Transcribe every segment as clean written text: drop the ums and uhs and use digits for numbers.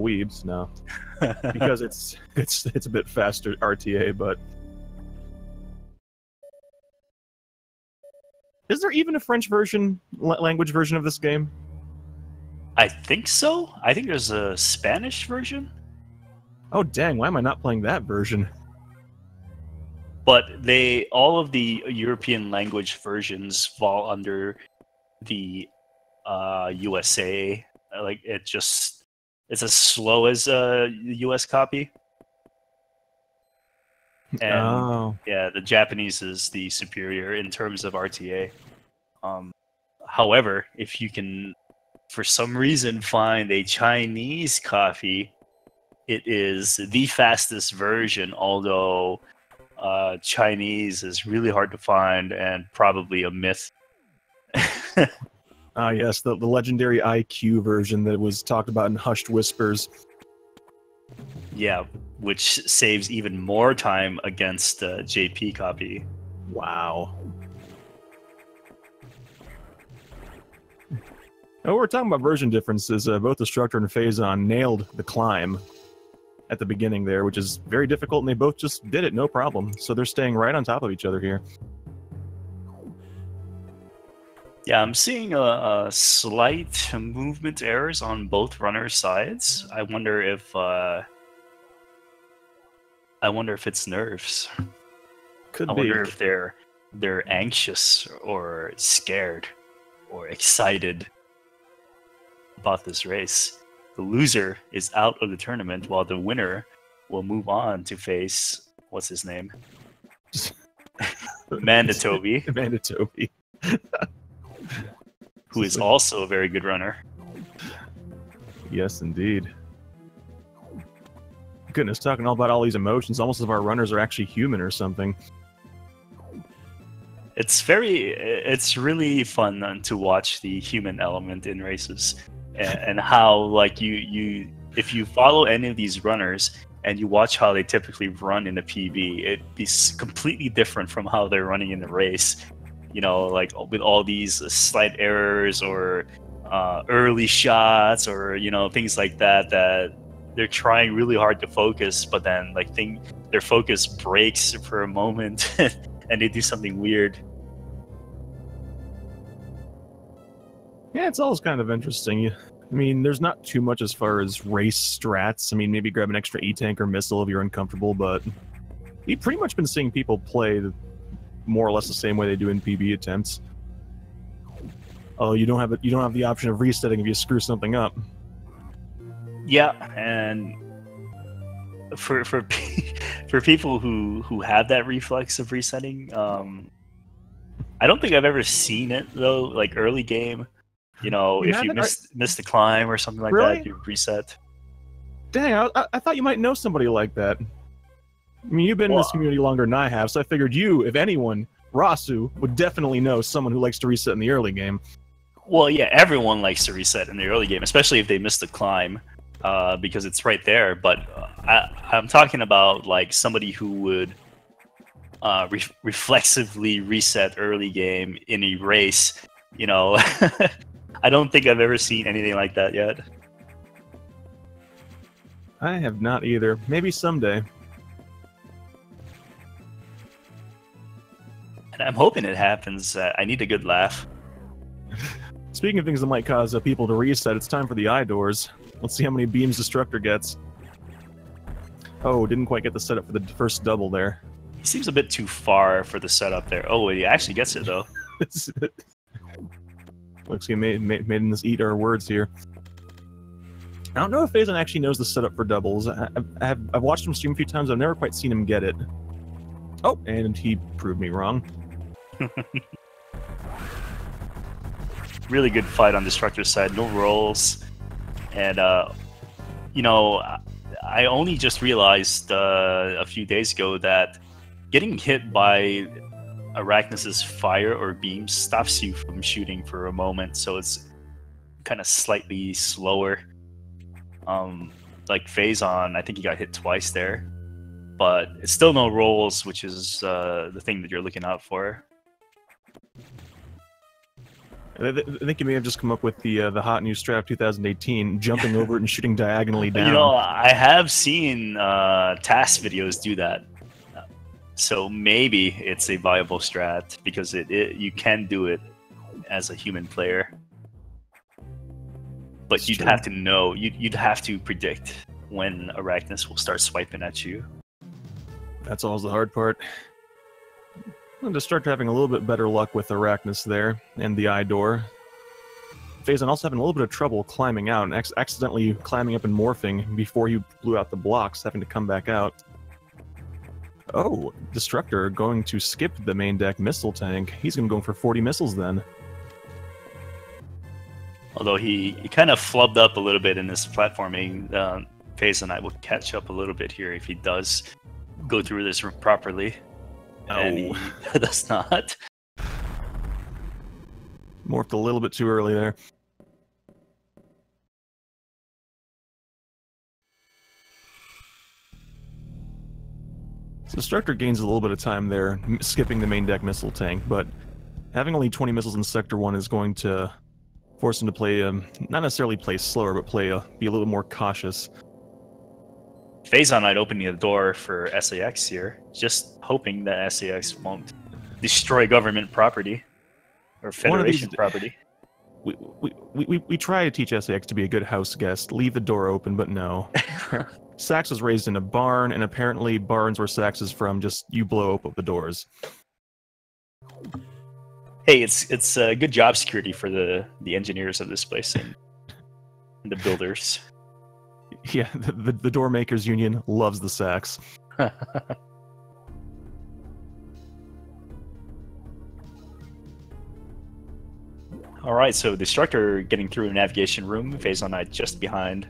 weebs, no, because it's a bit faster RTA. But is there even a French version, language version of this game? I think so. I think there's a Spanish version. Oh dang! Why am I not playing that version? But all of the European language versions fall under the USA. Like it's as slow as the US copy. And yeah, the Japanese is the superior in terms of RTA. However, if you can, for some reason, find a Chinese copy, it is the fastest version, although Chinese is really hard to find and probably a myth. Yes, the legendary IQ version that was talked about in hushed whispers. Yeah, which saves even more time against JP copy. Wow. Oh, we're talking about version differences. Both Destructor and Phazon nailed the climb at the beginning there, which is very difficult, and they both just did it, no problem. So they're staying right on top of each other here. Yeah, I'm seeing a slight movement errors on both runners' sides. I wonder if it's nerves. Could I be. wonder if they're anxious or scared or excited about this race. The loser is out of the tournament, while the winner will move on to face what's his name, Mandatobi. Mandatobi. Who is also a very good runner. Yes, indeed. Goodness, talking all about all these emotions, almost as if our runners are actually human or something. It's really fun to watch the human element in races, and how, like, if you follow any of these runners and you watch how they typically run in a PB, it'd be completely different from how they're running in the race. You know, like with all these slight errors or early shots or, you know, things like that they're trying really hard to focus, but then like their focus breaks for a moment and they do something weird. Yeah, it's always kind of interesting. I mean, there's not too much as far as race strats. I mean, maybe grab an extra E-tank or missile if you're uncomfortable, but we've pretty much been seeing people play more or less the same way they do in PB attempts. Oh, you don't have the option of resetting if you screw something up. Yeah, and for people who have that reflex of resetting, I don't think I've ever seen it though. Like early game, you know, if you miss the climb or something like that, you reset. Dang, I thought you might know somebody like that. I mean, you've been in this community longer than I have, so I figured you, if anyone, Rasu, would definitely know someone who likes to reset in the early game. Well, yeah, everyone likes to reset in the early game, especially if they miss the climb, because it's right there. But I'm talking about like somebody who would reflexively reset early game in a race. You know, I don't think I've ever seen anything like that yet. I have not either. Maybe someday. And I'm hoping it happens. I need a good laugh. Speaking of things that might cause people to reset, it's time for the eye doors. Let's see how many beams Destructor gets. Oh, didn't quite get the setup for the first double there. He seems a bit too far for the setup there. Oh, he actually gets it, though. Looks like he made us eat our words here. I don't know if Phazon actually knows the setup for doubles. I've watched him stream a few times. I've never quite seen him get it. Oh, and he proved me wrong. Really good fight on Destructor's side. No rolls. And, you know, I only just realized a few days ago that getting hit by Arachnus's fire or beam stops you from shooting for a moment, so it's kind of slightly slower. Like Phazon, I think he got hit twice there, but it's still no rolls, which is the thing that you're looking out for. I think you may have just come up with the hot new strat 2018, jumping over it and shooting diagonally down. You know, I have seen task videos do that. So maybe it's a viable strat because you can do it as a human player. But It's you'd true. have to know, you'd have to predict when Arachnus will start swiping at you. That's always the hard part. I'm to start having a little bit better luck with Arachnus there and the eye door. Phazon also having a little bit of trouble climbing out and accidentally climbing up and morphing before he blew out the blocks, having to come back out. Oh, Destructor going to skip the main deck missile tank. He's going to go for 40 missiles then. Although he kind of flubbed up a little bit in this platforming, PhazonKnight will catch up a little bit here if he does go through this properly. Oh. And he does not. Morphed a little bit too early there. So Destructor gains a little bit of time there, skipping the main deck missile tank, but having only 20 missiles in Sector 1 is going to force him to play, not necessarily play slower, but be a little more cautious. PhazonKnight opening the door for SAX here, just hoping that SAX won't destroy government property or Federation property. We try to teach SAX to be a good house guest, leave the door open, but no. Sax was raised in a barn, and apparently barns where Sax is from, just you blow open the doors. Hey, it's good job security for the engineers of this place and the builders. Yeah, the door makers union loves the Sax. All right, so Destructor getting through a navigation room, PhazonKnight just behind.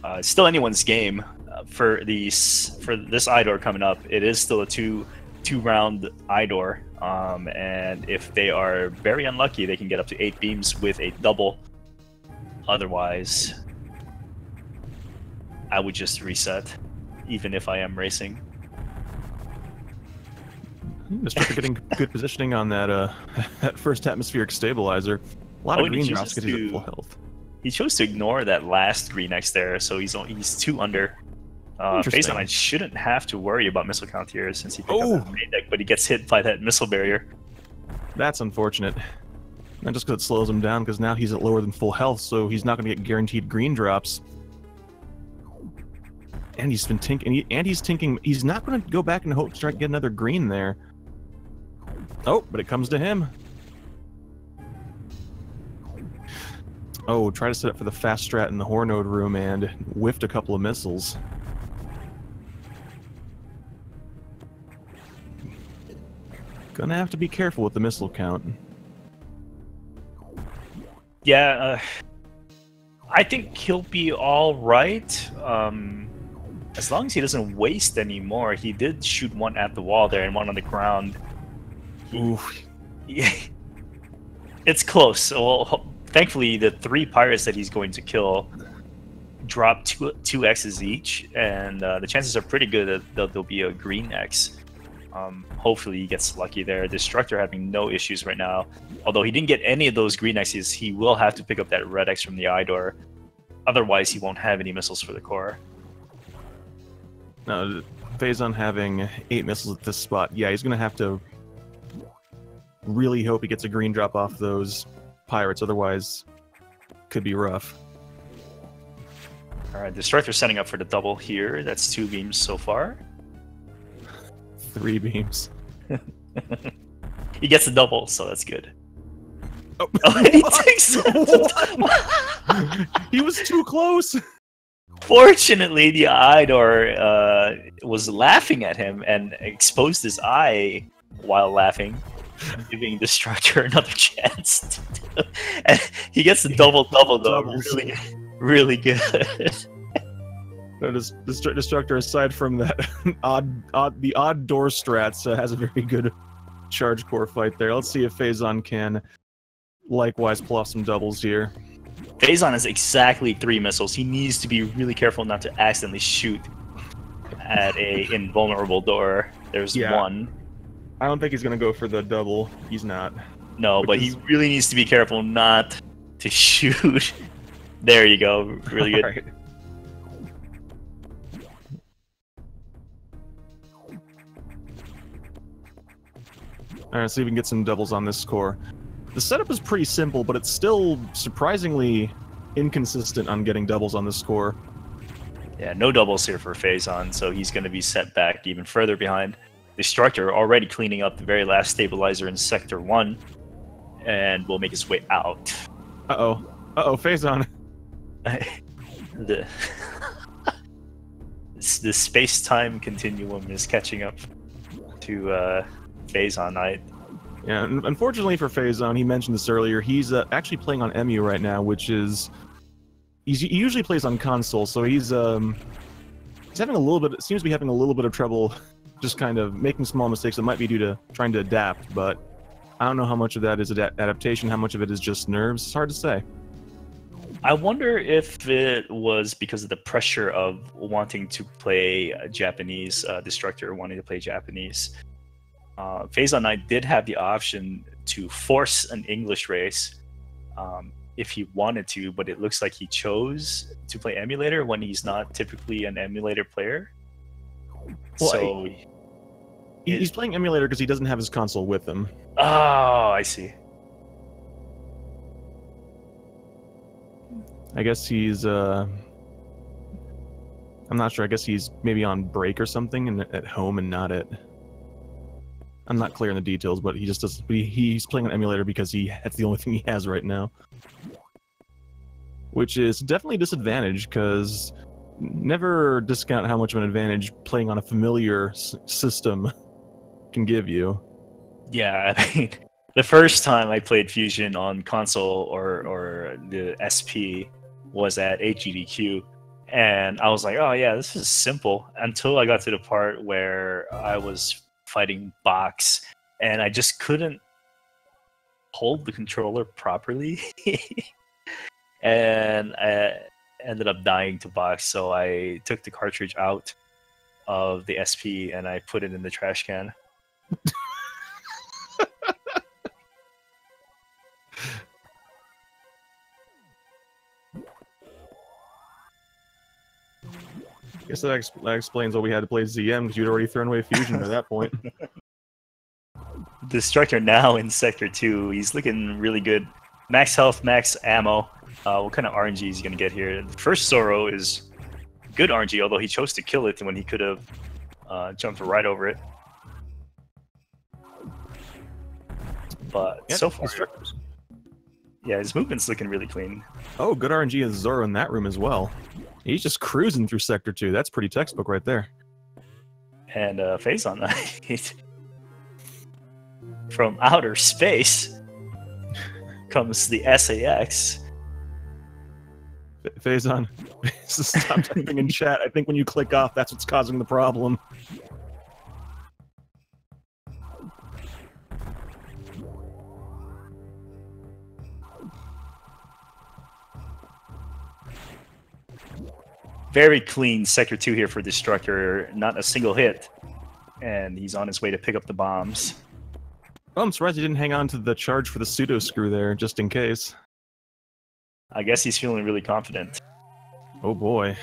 It's still anyone's game for this eye door coming up. It is still a two-round eye door, and if they are very unlucky, they can get up to 8 beams with a double. Otherwise, I would just reset, even if I am racing. Destructor getting good positioning on that that first atmospheric stabilizer. A lot of green drops because he's at full health. He chose to ignore that last green X there, so he's 2 under. PhazonKnight shouldn't have to worry about missile count here since he picked up the main deck, but he gets hit by that missile barrier. That's unfortunate. Not just because it slows him down, because now he's at lower than full health, so he's not going to get guaranteed green drops. And he's been tinking, and he's tinking. He's not going to go back and hope to try to get another green there. Oh, but it comes to him. Oh, try to set up for the fast strat in the Hornode room and whiffed a couple of missiles. Gonna have to be careful with the missile count. Yeah, I think he'll be all right. As long as he doesn't waste any more. He did shoot one at the wall there and one on the ground. Oof. Yeah, it's close. Well, thankfully, the 3 pirates that he's going to kill drop two X's each, and the chances are pretty good that there'll be a green X. Hopefully he gets lucky there. Destructor having no issues right now. Although he didn't get any of those green X's, he will have to pick up that red X from the eye door. Otherwise, he won't have any missiles for the core. No, Phazon having 8 missiles at this spot. Yeah, he's going to have to really hope he gets a green drop off those pirates. Otherwise, could be rough. All right, Destructor setting up for the double here. That's 2 beams so far. 3 beams. He gets a double, so that's good. Oh, he takes he was too close. Fortunately, the eye door was laughing at him and exposed his eye while laughing, giving Destructor another chance. And he gets a double though. Really, really good. Destructor, aside from that the odd door strats, has a very good charge core fight there. Let's see if Phazon can likewise pull off some doubles here. Phazon has exactly 3 missiles. He needs to be really careful not to accidentally shoot at a invulnerable door. There's 1. I don't think he's going to go for the double. He's not. No, but he really needs to be careful not to shoot. There you go. Really good. Right. Alright, see if we can get some doubles on this score. The setup is pretty simple, but it's still surprisingly inconsistent on getting doubles on this score. Yeah, no doubles here for Phazon, so he's going to be set back even further behind. Destructor already cleaning up the very last stabilizer in Sector 1, and will make his way out. Uh-oh. Uh-oh, Phazon. the space-time continuum is catching up to PhazonKnight. Yeah, unfortunately for Phazon, he mentioned this earlier, he's actually playing on EMU right now, which is... he usually plays on console, so he's having a little bit... seems to be having a little bit of trouble just kind of making small mistakes that might be due to trying to adapt, but I don't know how much of that is adaptation, how much of it is just nerves. It's hard to say. I wonder if it was because of the pressure of wanting to play Japanese, Destructor wanting to play Japanese. PhazonKnight did have the option to force an English race if he wanted to, but it looks like he chose to play emulator when he's not typically an emulator player. Well, so he's playing emulator because he doesn't have his console with him. Oh, I see. I guess he's I'm not sure. I guess he's maybe on break or something and at home and not at... I'm not clear on the details, but he just does. He's playing on emulator because that's the only thing he has right now, which is definitely a disadvantage. Because never discount how much of an advantage playing on a familiar system can give you. Yeah, I mean, the first time I played Fusion on console or the SP was at HGDQ, and I was like, oh yeah, this is simple. Until I got to the part where I was fighting Box, and I just couldn't hold the controller properly, and I ended up dying to Box. So I took the cartridge out of the SP and I put it in the trash can. I guess that explains why we had to play ZM, because you'd already thrown away Fusion at that point. Destructor now in Sector 2. He's looking really good. Max health, max ammo. What kind of RNG is he going to get here? The first Zoro is good RNG, although he chose to kill it when he could have jumped right over it. But yep, so far, yeah, his movement's looking really clean. Oh, good RNG as Zoro in that room as well. He's just cruising through Sector 2. That's pretty textbook right there. And PhazonKnight. From outer space comes the SAX. Phazon, stop typing in chat. I think when you click off, that's what's causing the problem. Very clean Sector 2 here for Destructor. Not a single hit. And he's on his way to pick up the bombs. Oh, I'm surprised he didn't hang on to the charge for the pseudo screw there, just in case. I guess he's feeling really confident. Oh boy.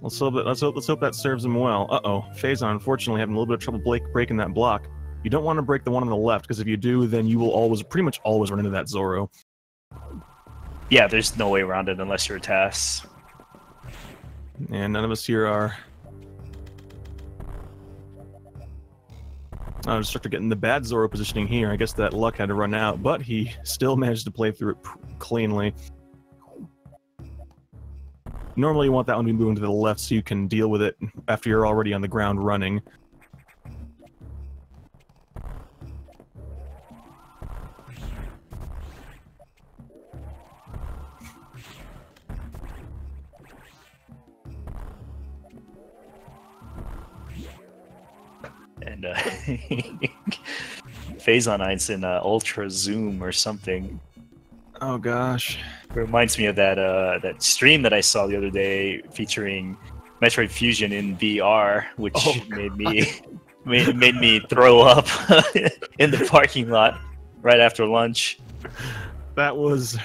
Let's hope that serves him well. Uh-oh. Phazon, unfortunately, having a little bit of trouble breaking that block. You don't want to break the one on the left, because if you do, then you will pretty much always run into that Zoro. Yeah, there's no way around it unless you're a TAS. And none of us here are... Destructor getting the bad Zoro positioning here. I guess that luck had to run out, but he still managed to play through it cleanly. Normally you want that one to be moving to the left so you can deal with it after you're already on the ground running. And PhazonKnight's in Ultra Zoom or something. Oh gosh. It reminds me of that stream that I saw the other day featuring Metroid Fusion in VR, which made me throw up in the parking lot. right after lunch. That was.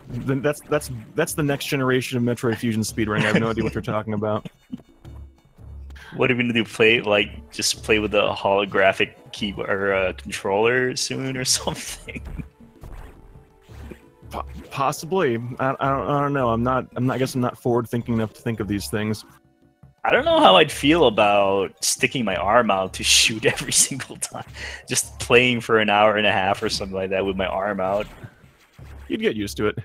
That's the next generation of Metroid Fusion speedrunning. I have no idea what you're talking about. What are we gonna do? Just play with a holographic keyboard or controller soon or something? Possibly. I don't know. I guess I'm not forward thinking enough to think of these things. I don't know how I'd feel about sticking my arm out to shoot every single time. Just playing for an hour and a half or something like that with my arm out. You'd get used to it.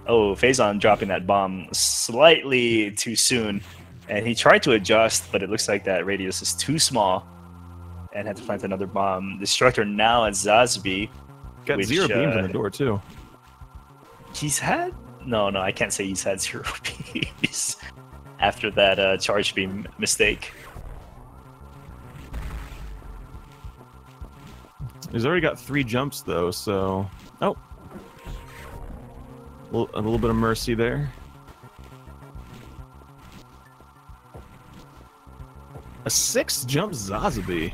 Oh, Phazon dropping that bomb slightly too soon. And he tried to adjust, but it looks like that radius is too small. And had to plant another bomb. Destructor now at Zazby. Got 0 beams on the door, too. He's had... No, I can't say he's had 0 beams after that charge beam mistake. He's already got 3 jumps, though, so... Oh. A little bit of mercy there. A 6th jump Zazabi.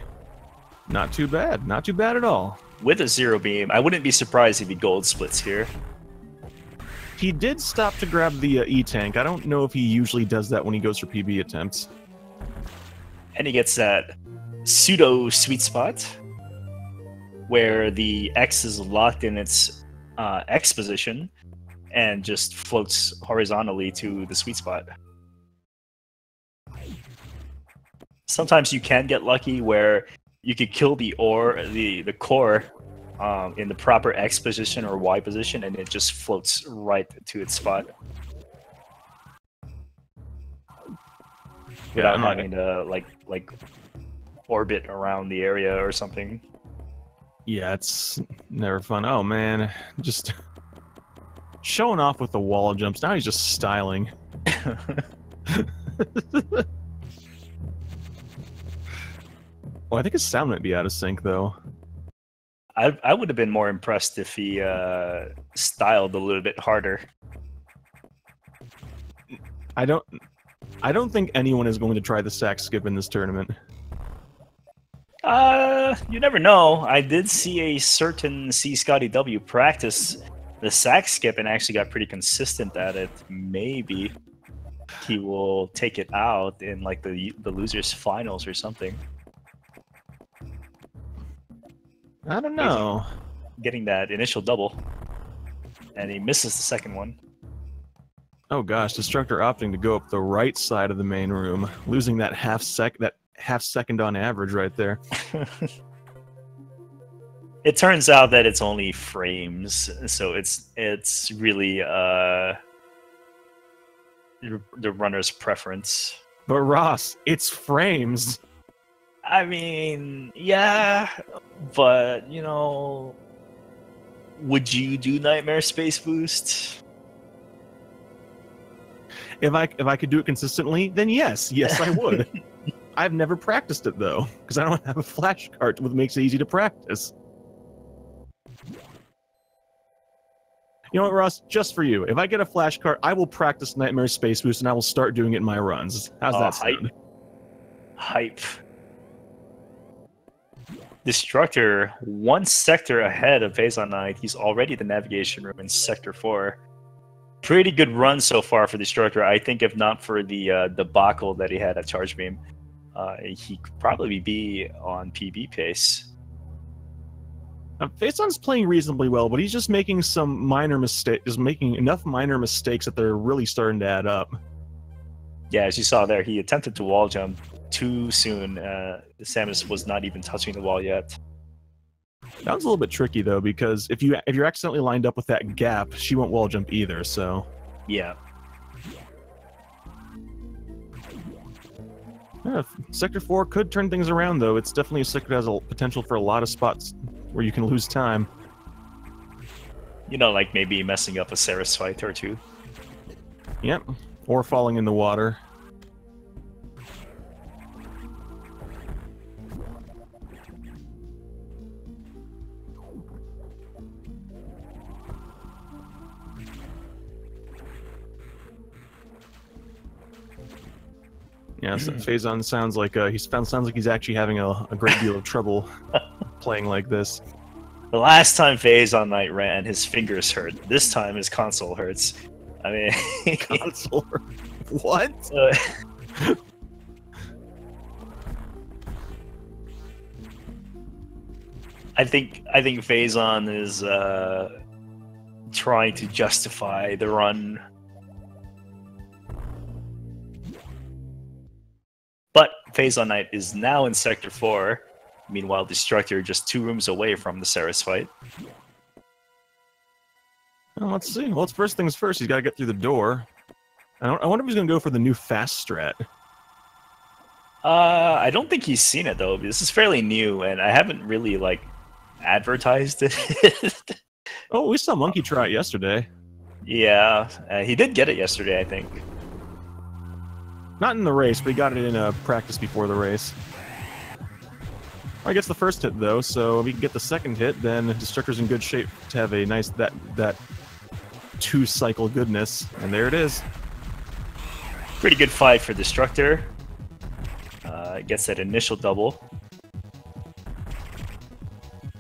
Not too bad. Not too bad at all. With a 0 beam, I wouldn't be surprised if he gold splits here. He did stop to grab the E-Tank. I don't know if he usually does that when he goes for PB attempts. And he gets that pseudo sweet spot where the X is locked in its X position and just floats horizontally to the sweet spot. Sometimes you can get lucky where you could kill the core in the proper X position or Y position, and it just floats right to its spot. Without having to like orbit around the area or something. Yeah, it's never fun. Oh man, just showing off with the wall jumps. Now he's just styling. Well, I think his sound might be out of sync, though. I would have been more impressed if he styled a little bit harder. I don't think anyone is going to try the sack skip in this tournament. You never know. I did see a certain C. Scotty W practice the sack skip and actually got pretty consistent at it. Maybe he will take it out in like the losers finals or something. I don't know. Getting that initial double, and he misses the second one. Oh gosh, Destructor opting to go up the right side of the main room, losing that half second on average right there. It turns out that it's only frames, so it's really the runner's preference. But Ross, it's frames. I mean, yeah, but you know, would you do Nightmare Space Boost? If I could do it consistently, then yes, I would. I've never practiced it though, because I don't have a flash card, which makes it easy to practice. You know what, Ross? Just for you, if I get a flash card, I will practice Nightmare Space Boost, and I will start doing it in my runs. How's that sound? Hype. Destructor, 1 sector ahead of PhazonKnight. He's already the navigation room in Sector 4. Pretty good run so far for Destructor. I think if not for the debacle that he had at Charge Beam, he could probably be on PB pace. Phazon's playing reasonably well, but he's just making some minor mistakes. Just making enough minor mistakes that they're really starting to add up. Yeah, as you saw there, he attempted to wall jump too soon. Samus was not even touching the wall yet. That was a little bit tricky though, because if you're accidentally lined up with that gap, she won't wall jump either. So yeah. Sector 4 could turn things around though. It's definitely a sector that has a potential for a lot of spots where you can lose time. You know, like maybe messing up a Ceres fight or two. Yep, or falling in the water. Yeah, so Phazon sounds like sounds like he's actually having a great deal of trouble playing like this. The last time PhazonKnight ran, his fingers hurt. This time his console hurts. I mean, Console. What? I think Phazon is trying to justify the run. But PhazonKnight is now in Sector 4. Meanwhile, Destructor just 2 rooms away from the Ceres fight. Well, let's see. Well, it's first things first. He's got to get through the door. I wonder if he's going to go for the new fast strat. I don't think he's seen it, though. This is fairly new, and I haven't really, like, advertised it. Oh, we saw Monkey try it yesterday. Yeah, he did get it yesterday, I think. Not in the race, but he got it in a practice before the race. Well, he gets the first hit, though, so if he can get the second hit, then Destructor's in good shape to have a nice, that 2-cycle goodness. And there it is. Pretty good fight for Destructor. Gets that initial double.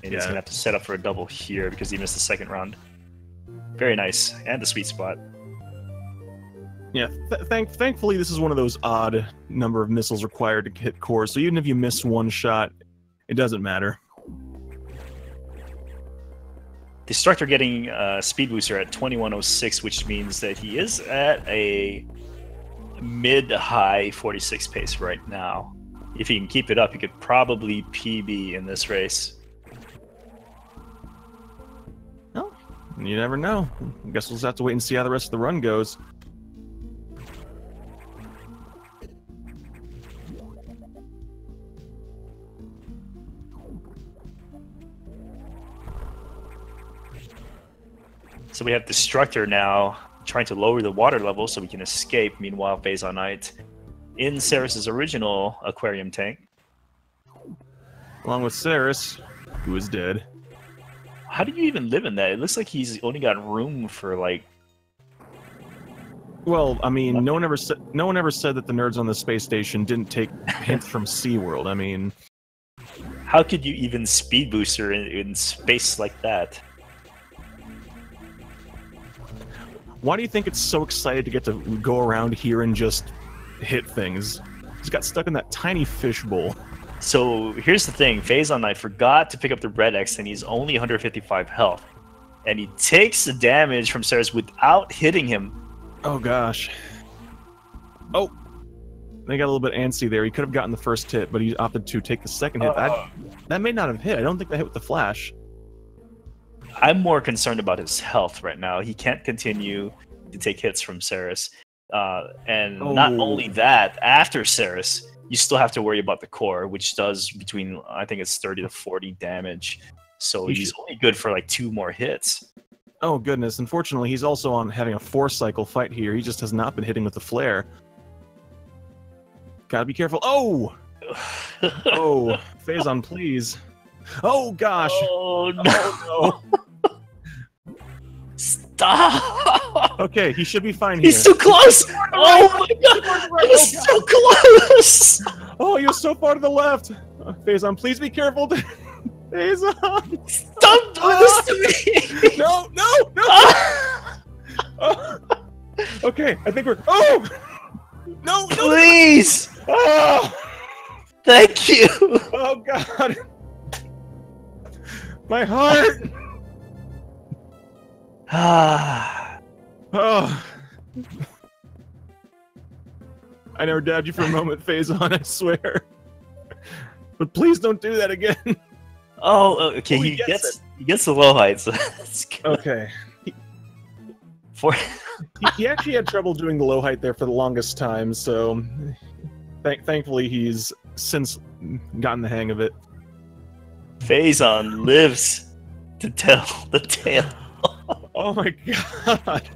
And he's going to have to set up for a double here because he missed the second round. Very nice. And the sweet spot. Yeah, thankfully this is one of those odd number of missiles required to hit cores, so even if you miss one shot, it doesn't matter. Destructor getting speed booster at 2106, which means that he is at a mid-high 46 pace right now. If he can keep it up, he could probably PB in this race. Well, you never know. I guess we'll just have to wait and see how the rest of the run goes. So we have Destructor now trying to lower the water level so we can escape. Meanwhile, PhazonKnight in Ceres' original aquarium tank. Along with Ceres, who is dead. How do you even live in that? It looks like he's only got room for, like... Well, I mean, no one ever said that the nerds on the space station didn't take hints from SeaWorld. I mean... How could you even speed booster in space like that? Why do you think it's so excited to get to go around here and just hit things? He's got stuck in that tiny fishbowl. So here's the thing, PhazonKnight forgot to pick up the Red X and he's only 155 health. And he takes the damage from Ceres without hitting him. Oh gosh. Oh! They got a little bit antsy there. He could have gotten the first hit, but he opted to take the second hit. That may not have hit. I don't think that hit with the flash. I'm more concerned about his health right now. He can't continue to take hits from Ceres. And not only that, after Ceres, you still have to worry about the core, which does between, I think it's 30 to 40 damage. So he's only good for like 2 more hits. Oh goodness, unfortunately he's also on having a 4-cycle fight here. He just has not been hitting with the flare. Gotta be careful. Oh! Oh, Phazon, please. Oh gosh! Oh no! Oh, no. Stop! Okay, he should be fine here. He's too close! Oh my god! He's so close! Oh, he was so far to the left! Phazon, please be careful! Phazon! Stop doing this to me! No, no, no! Oh. Okay, I think we're... Oh! No, no! Please! Oh! Thank you! Oh god! My heart! Oh. I never doubted you for a moment, Phazon, I swear. But please don't do that again. Oh, okay. He gets the low heights. So that's good. Okay. He actually had trouble doing the low height there for the longest time, so thankfully he's since gotten the hang of it. Phazon lives to tell the tale. Oh my god.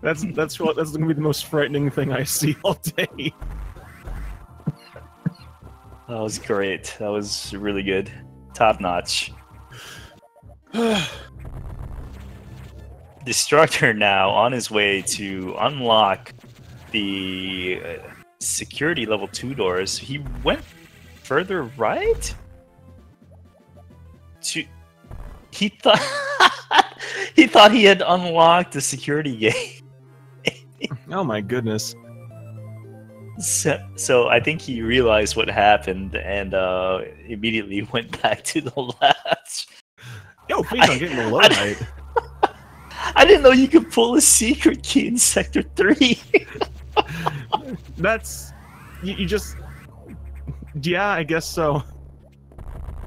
That's gonna be the most frightening thing I see all day. That was great. That was really good. Top notch. Destructor now on his way to unlock the security level 2 doors. He went further right? He thought he had unlocked the security gate. Oh my goodness. So I think he realized what happened and immediately went back to the latch. Yo, please don't get in the low height. I didn't know you could pull a secret key in Sector 3. That's... You just... Yeah, I guess so.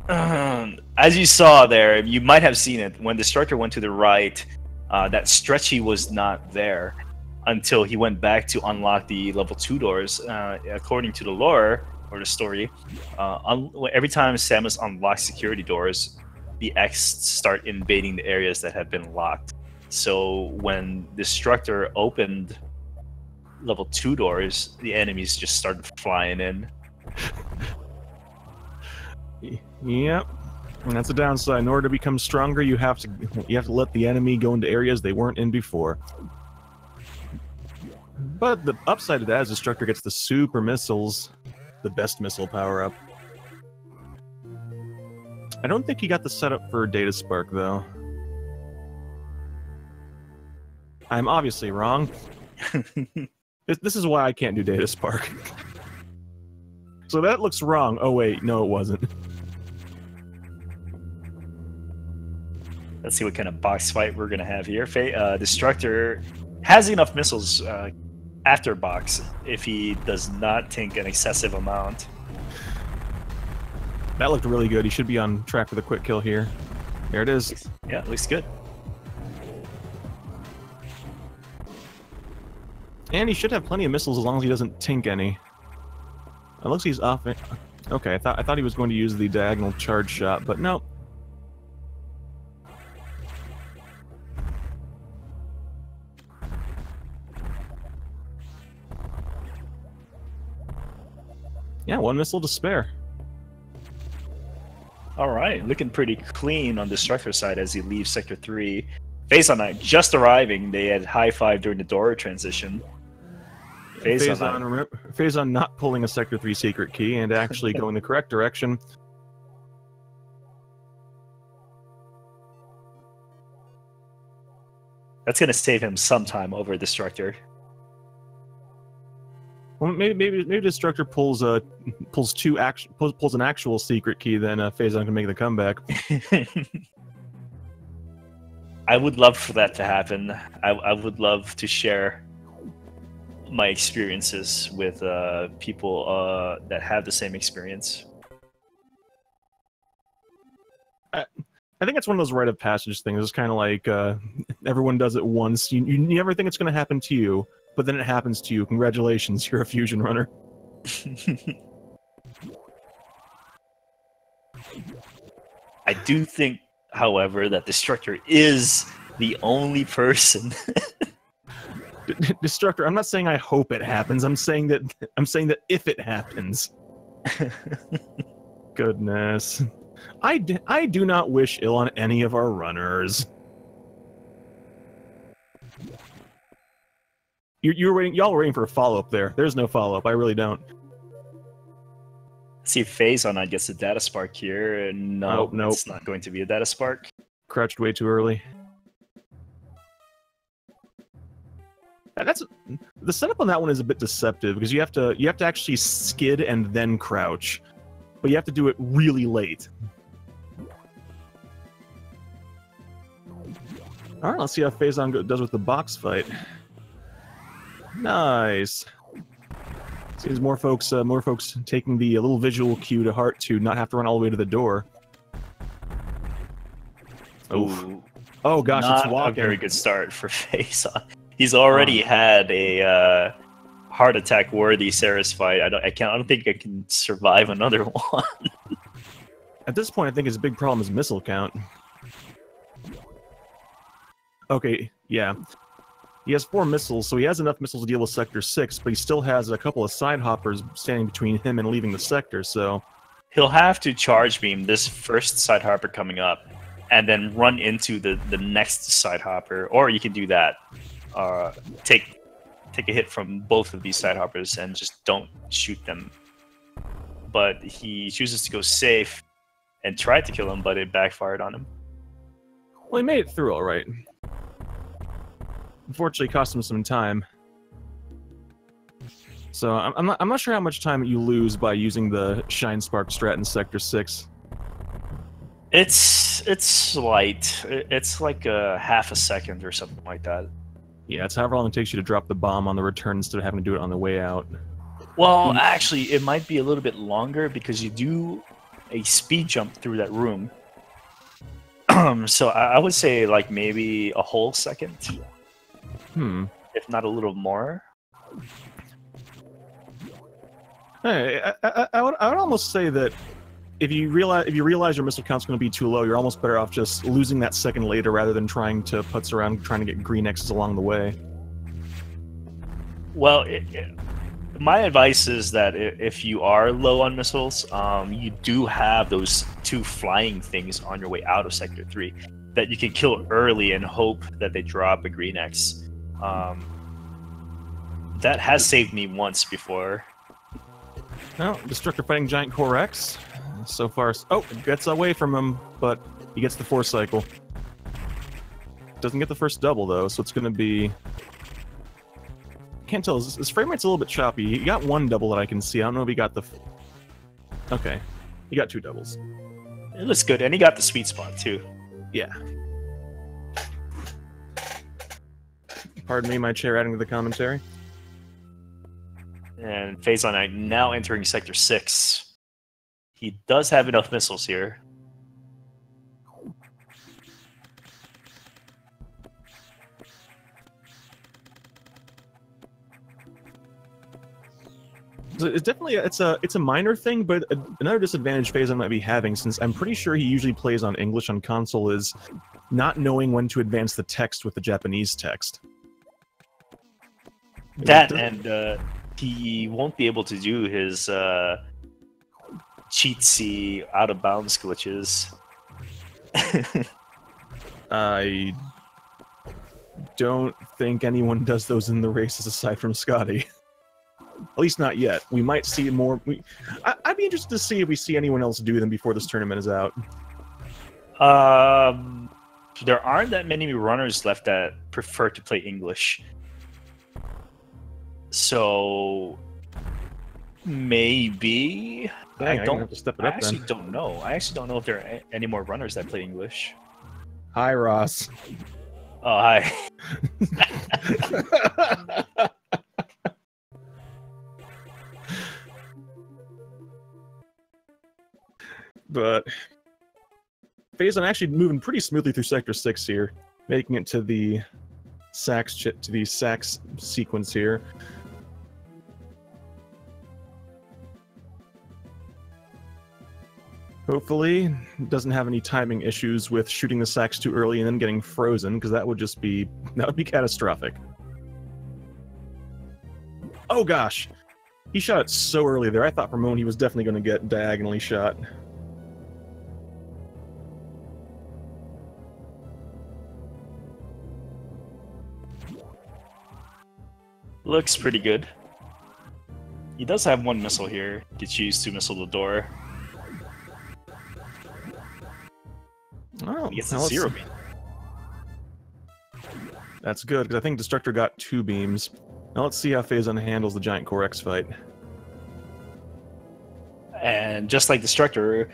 As you saw there, you might have seen it. When Destructor went to the right, that stretchy was not there until he went back to unlock the level 2 doors. According to the lore, or the story, every time Samus unlocks security doors, the X start invading the areas that have been locked. So when Destructor opened level 2 doors, the enemies just started flying in. Yep, and that's a downside. In order to become stronger, you have to let the enemy go into areas they weren't in before. But the upside of that is Destructor gets the super missiles, the best missile power-up. I don't think he got the setup for Data Spark, though. I'm obviously wrong. This is why I can't do Data Spark. So that looks wrong. Oh wait, no it wasn't. Let's see what kind of box fight we're gonna have here. Destructor has enough missiles after box if he does not tank an excessive amount. That looked really good. He should be on track for the quick kill here. There it is. Yeah, it looks good. And he should have plenty of missiles as long as he doesn't tink any. It looks he's off. Okay, I thought he was going to use the diagonal charge shot, but no. Yeah, one missile to spare. All right, looking pretty clean on Destructor side as he leaves Sector 3. PhazonKnight just arriving. They had high-five during the door transition. Phazon not pulling a Sector 3 secret key and actually going the correct direction. That's going to save him some time over Destructor. Well, maybe Destructor pulls an actual secret key, then Phazon can make the comeback. I would love for that to happen. I would love to share my experiences with people that have the same experience. I think it's one of those rite of passage things. It's kind of like everyone does it once. You never think it's going to happen to you, but then it happens to you. Congratulations, you're a fusion runner. I do think, however, that Destructor is the only person. Destructor, I'm not saying I hope it happens. I'm saying that if it happens. Goodness. I do not wish ill on any of our runners. Y'all were waiting for a follow-up there. There's no follow-up. I really don't. See if PhazonKnight gets a data spark here. No, nope. It's not going to be a data spark. Crouched way too early. The setup on that one is a bit deceptive because you have to actually skid and then crouch, but you have to do it really late. All right, let's see how Phazon does with the box fight. Nice. Seems more folks taking the little visual cue to heart to not have to run all the way to the door. Ooh. Oh gosh, Not it's walking. a very good start for Phazon. He's already had a heart attack worthy Ceres fight. I don't think I can survive another one. At this point, I think his big problem is missile count. Okay, yeah. He has 4 missiles, so he has enough missiles to deal with Sector 6, but he still has a couple of side hoppers standing between him and leaving the sector, so... He'll have to charge beam this first side hopper coming up, and then run into the next side hopper, or you can do that. Take a hit from both of these side hoppers and just don't shoot them. But he chooses to go safe and tried to kill him, but it backfired on him. Well, he made it through all right. Unfortunately, it cost him some time. So I'm not sure how much time you lose by using the Shine Spark strat in Sector 6. It's slight. It's like a half a second or something like that. Yeah, it's however long it takes you to drop the bomb on the return instead of having to do it on the way out. Well, actually, it might be a little bit longer because you do a speed jump through that room. So I would say like maybe a whole second. If not a little more. Hey, I would almost say that if you realize your missile count's going to be too low, you're almost better off just losing that second later rather than trying to putz around trying to get green X's along the way. Well, my advice is that if you are low on missiles, you do have those 2 flying things on your way out of Sector 3 that you can kill early and hope that they drop a green X. That has saved me once before. Well, Destructor fighting Giant Core X. So far, oh, gets away from him, but he gets the 4 cycle. Doesn't get the first double though, so it's going to be. Can't tell. His frame rate's a little bit choppy. He got 1 double that I can see. I don't know if he got the. Okay, he got 2 doubles. It looks good, and he got the sweet spot too. Yeah. Pardon me, my chair adding to the commentary. And PhazonKnight now entering Sector 6. He does have enough missiles here. So it's definitely it's a minor thing, but another disadvantage Phazon might be having, since I'm pretty sure he usually plays on English on console, is not knowing when to advance the text with the Japanese text. That and he won't be able to do his cheatsy out of bounds glitches. I don't think anyone does those in the races aside from Scotty. At least not yet. We might see more. I'd be interested to see if we see anyone else do them before this tournament is out. There aren't that many runners left that prefer to play English. So maybe. Dang, I don't have to step it up, actually then. don't know. I actually don't know if there are any more runners that play English. Hi, Ross. Oh, hi. But Phazon actually moving pretty smoothly through Sector 6 here, making it to the sax sequence here. Hopefully, doesn't have any timing issues with shooting the sax too early and then getting frozen, because that would be catastrophic. Oh gosh, he shot it so early there. I thought for a moment he was definitely going to get diagonally shot. Looks pretty good. He does have 1 missile here. He could choose to missile the door. Oh, He gets a 0 beam. That's good, because I think Destructor got 2 beams. Now let's see how Phazon handles the Giant Core X fight. And just like Destructor,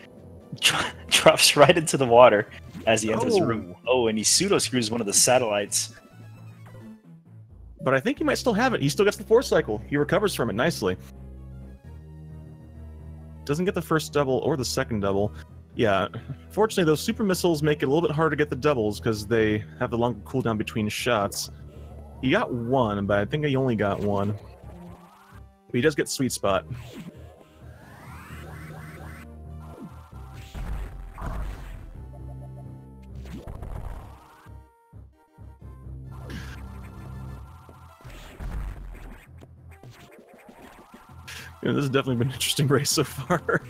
drops right into the water as he enters the room. Oh, and he pseudo-screws one of the satellites. But I think he might still have it. He still gets the 4 cycle. He recovers from it nicely. Doesn't get the first double or the second double. Yeah, fortunately those super missiles make it a little bit harder to get the doubles because they have the longer cooldown between shots. He got 1, but I think he only got 1. But he does get sweet spot. Yeah, this has definitely been an interesting race so far.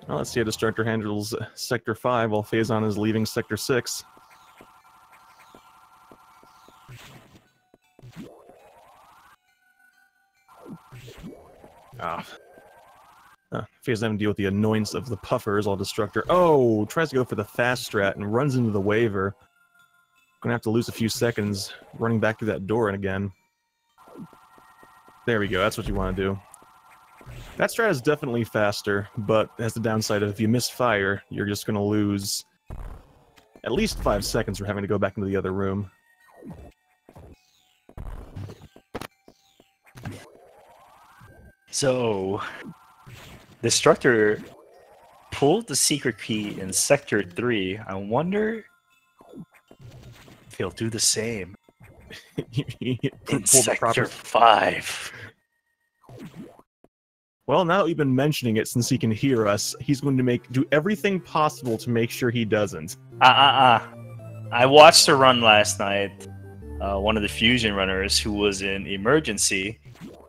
Well, let's see how Destructor handles Sector 5 while Phazon is leaving Sector 6. Ah. Phase having to deal with the annoyance of the puffers while Destructor. Oh, tries to go for the fast strat and runs into the waiver. Gonna have to lose a few seconds running back through that door and again. There we go, that's what you want to do. That strat is definitely faster, but has the downside of if you miss fire, you're just gonna lose at least 5 seconds for having to go back into the other room. So, Destructor pulled the secret key in Sector 3. I wonder if he'll do the same in Sector 5. Well, now that we've been mentioning it, since he can hear us, he's going to do everything possible to make sure he doesn't. I watched a run last night. One of the fusion runners who was in emergency,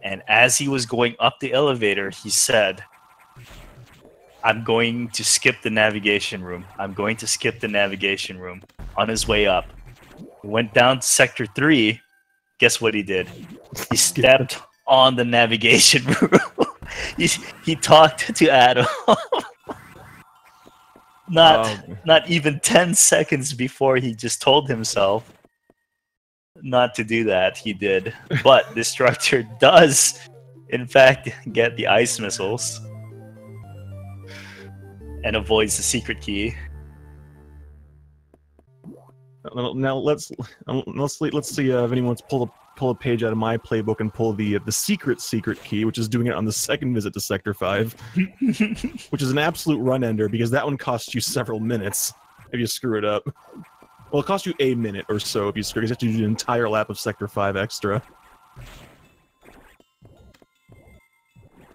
and as he was going up the elevator, he said, "I'm going to skip the navigation room. I'm going to skip the navigation room." On his way up, he went down to Sector 3. Guess what he did? He stepped on the navigation room. He talked to Adam. Not even 10 seconds before he just told himself not to do that, he did. But Destructor does, in fact, get the ice missiles and avoids the secret key. Now let's see if anyone wants to pull a page out of my playbook and pull the secret key, which is doing it on the second visit to Sector 5, which is an absolute run ender because that one costs you several minutes if you screw it up. Well, it costs you a minute or so if you screw it. You have to do an entire lap of Sector 5 extra.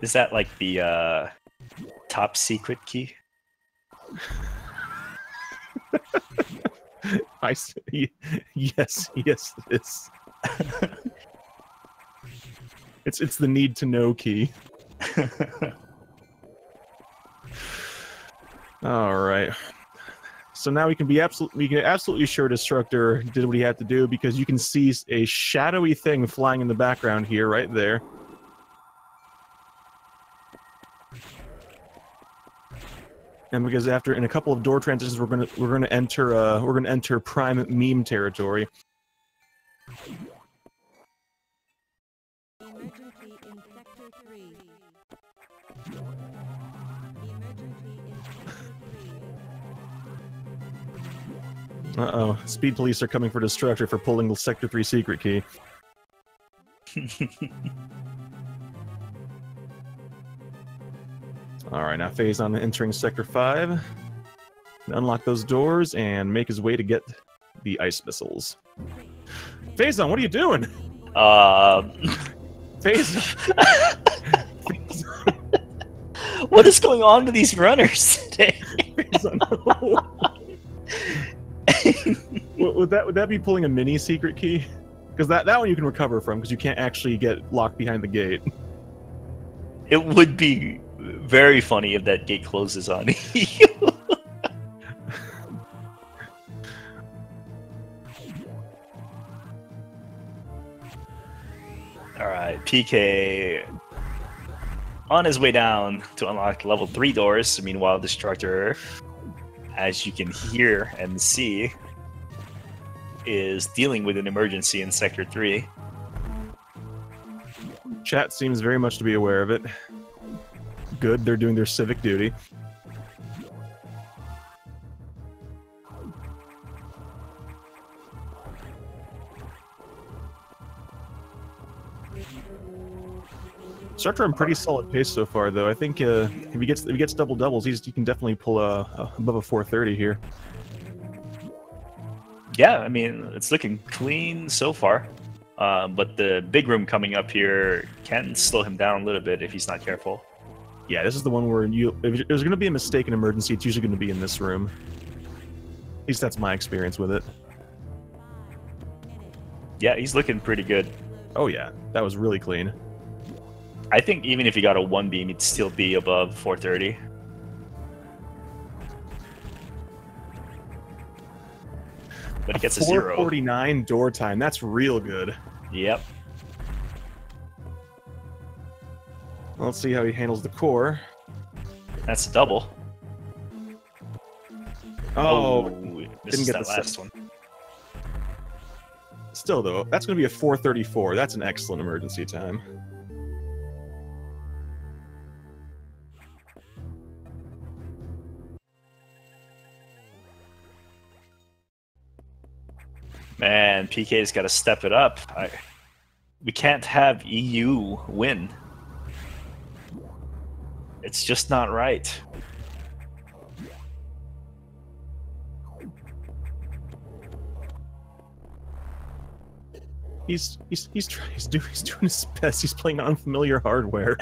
Is that like the top secret key? Yes, it is. It's the need to know key. All right. So now we can absolutely sure Destructor did what he had to do because you can see a shadowy thing flying in the background here, right there. And because in a couple of door transitions, we're gonna enter prime meme territory. Emergency in Sector 3. Emergency in Sector 3. Uh-oh. Speed police are coming for Destructor for pulling the Sector 3 secret key. Alright, now Phazon entering Sector 5. Unlock those doors and make his way to get the ice missiles. Phazon, what are you doing? Phazon. What is going on with these runners today? would that be pulling a mini secret key? Because that one you can recover from because you can't actually get locked behind the gate. It would be very funny if that gate closes on you. Alright, PK on his way down to unlock level 3 doors. Meanwhile, Destructor, as you can hear and see, is dealing with an emergency in Sector 3. Chat seems very much to be aware of it. Good, they're doing their civic duty. Destructor on pretty solid pace so far, though. I think if he gets double doubles, he can definitely pull above a 430 here. Yeah, I mean it's looking clean so far, but the big room coming up here can slow him down a little bit if he's not careful. Yeah, this is the one where if there's going to be a mistake in emergency, it's usually going to be in this room. At least that's my experience with it. Yeah, he's looking pretty good. Oh yeah, that was really clean. I think even if he got a 1 beam, he'd still be above 430. But he gets a 0. 449 door time. That's real good. Yep. Let's see how he handles the core. That's a double. Oh, This is get that the last set. one. Still though, that's going to be a 4:34. That's an excellent emergency time. Man, PK's got to step it up. We can't have EU win. It's just not right. He's doing his best. He's playing unfamiliar hardware.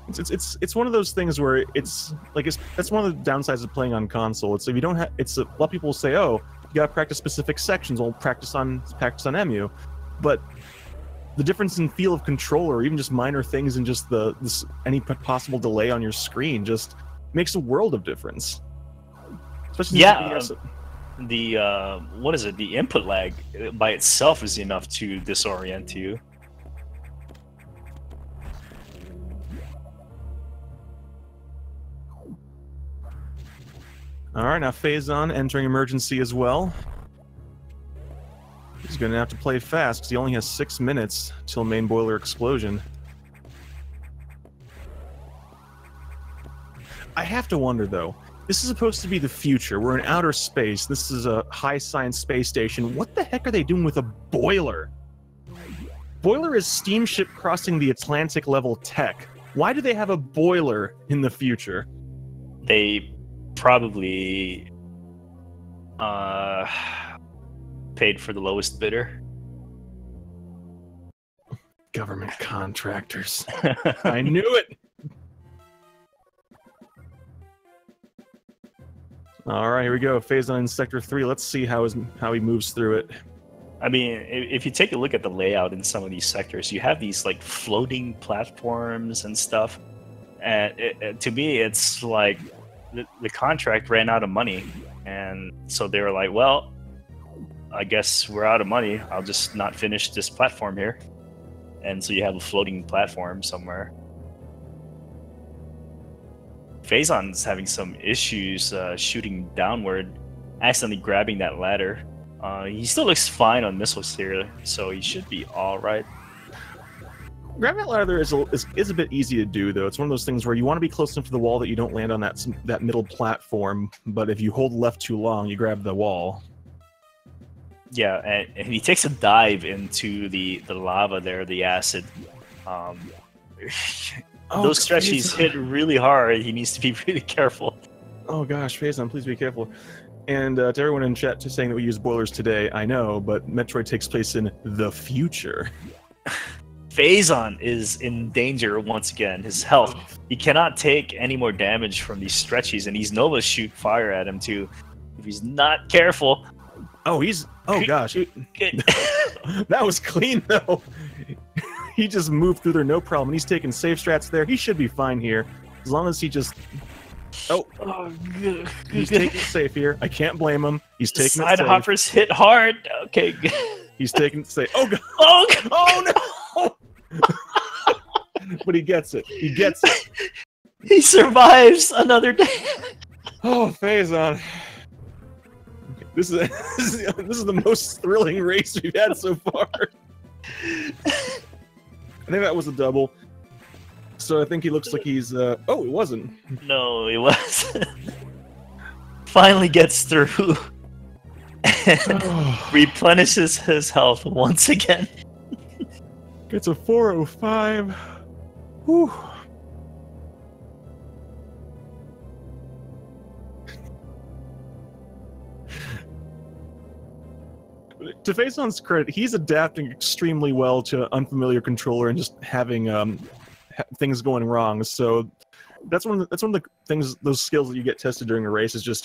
It's one of those things where that's one of the downsides of playing on console. It's if you don't have a lot of people will say, oh, you gotta practice specific sections. Well, practice on EMU, but the difference in feel of controller, or even just minor things, and just any possible delay on your screen, just makes a world of difference. Especially what is it? The input lag by itself is enough to disorient you. All right, now Phazon entering emergency as well. He's going to have to play fast because he only has 6 minutes till main boiler explosion. I have to wonder, though. This is supposed to be the future. We're in outer space. This is a high science space station. What the heck are they doing with a boiler? Boiler is steamship crossing the Atlantic level tech. Why do they have a boiler in the future? They probably paid for the lowest bidder. Government contractors. I knew it. All right, here we go. Phazon in Sector 3. Let's see how he moves through it. I mean, if you take a look at the layout in some of these sectors, you have these like floating platforms and stuff. And to me, it's like the contract ran out of money, and so they were like, well, I guess we're out of money. I'll just not finish this platform here. And so you have a floating platform somewhere. Phazon's having some issues shooting downward, accidentally grabbing that ladder. He still looks fine on missiles here, so he should be all right. Grabbing that ladder is a bit easy to do, though. It's one of those things where you want to be close enough to the wall that you don't land on that middle platform, but if you hold left too long, you grab the wall. Yeah, and he takes a dive into the lava there, the acid. Those stretchies hit really hard. He needs to be really careful. Oh gosh, Phazon, please be careful. And to everyone in chat just saying that we use boilers today, I know, but Metroid takes place in the future. Phazon is in danger once again. His health. He cannot take any more damage from these stretchies, and these Novas shoot fire at him too. If he's not careful. Oh, gosh. That was clean, though. He just moved through there, no problem. He's taking safe strats there. He should be fine here. As long as he just... Oh, he's taking it safe here. I can't blame him. He's taking it safe. Side hoppers hit hard. Okay. He's taking it safe. Oh, God. Oh no! But he gets it. He gets it. He survives another day. Oh, Phazon. This is the most thrilling race we've had so far. I think that was a double. So I think he looks like he's... Oh, it wasn't. No, it wasn't. Finally gets through. And replenishes his health once again. Gets a 405. Whew. To Phazon's credit, he's adapting extremely well to unfamiliar controller and just having things going wrong. So that's one of the things, those skills that you get tested during a race is just,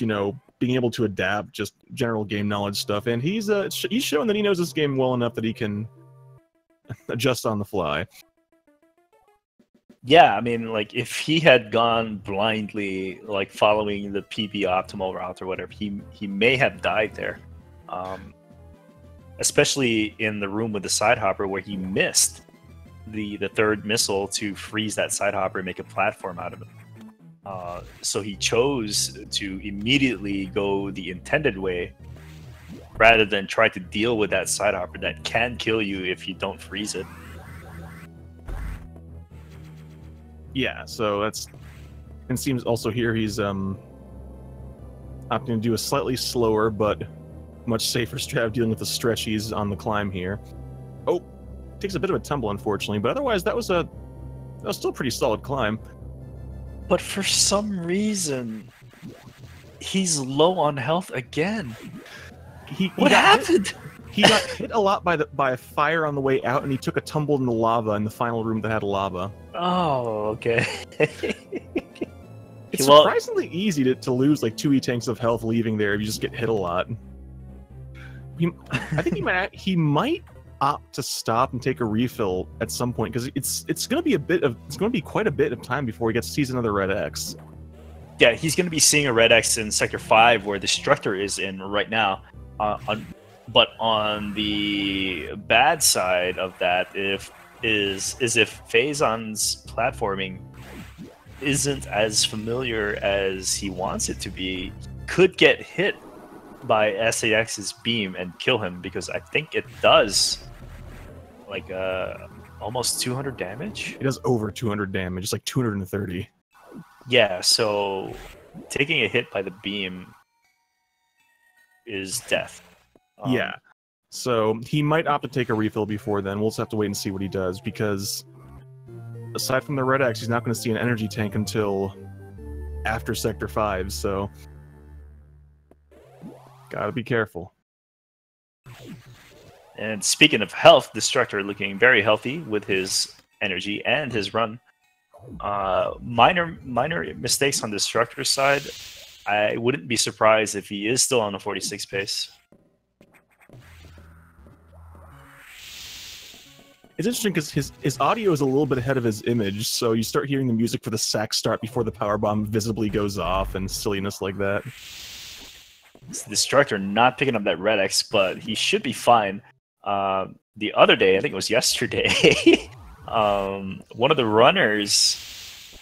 being able to adapt, just general game knowledge stuff. And he's showing that he knows this game well enough that he can adjust on the fly. Yeah, I mean, like, if he had gone blindly, like, following the PB optimal route or whatever, he may have died there. especially in the room with the side hopper where he missed the third missile to freeze that side hopper and make a platform out of it. So he chose to immediately go the intended way rather than try to deal with that side hopper that can kill you if you don't freeze it. Yeah, so that's... And seems also here he's opting to do a slightly slower but much safer strat of dealing with the stretchies on the climb here. Oh, takes a bit of a tumble, unfortunately, but otherwise that was still a pretty solid climb. But for some reason, he's low on health again. What happened? He got hit a lot by a fire on the way out, and he took a tumble in the lava in the final room that had lava. Oh, okay. It's surprisingly easy to lose like 2 E-tanks of health leaving there if you just get hit a lot. I think he might opt to stop and take a refill at some point, because it's going to be quite a bit of time before he gets to see another Red X. Yeah, he's going to be seeing a Red X in Sector 5 where the Destructor is in right now. But on the bad side of that, if Phazon's platforming isn't as familiar as he wants it to be, could get hit by SAX's beam and kill him, because I think it does like almost 200 damage. It does over 200 damage. It's like 230. Yeah, so taking a hit by the beam is death. Yeah. So he might opt to take a refill before then. We'll just have to wait and see what he does, because aside from the Red X, he's not going to see an energy tank until after Sector 5, so gotta be careful. And speaking of health, Destructor looking very healthy with his energy and his run. Minor mistakes on Destructor's side. I wouldn't be surprised if he is still on a 46 pace. It's interesting because his audio is a little bit ahead of his image, so you start hearing the music for the sax start before the power bomb visibly goes off and silliness like that. It's Destructor not picking up that Red X, but he should be fine. The other day, I think it was yesterday, one of the runners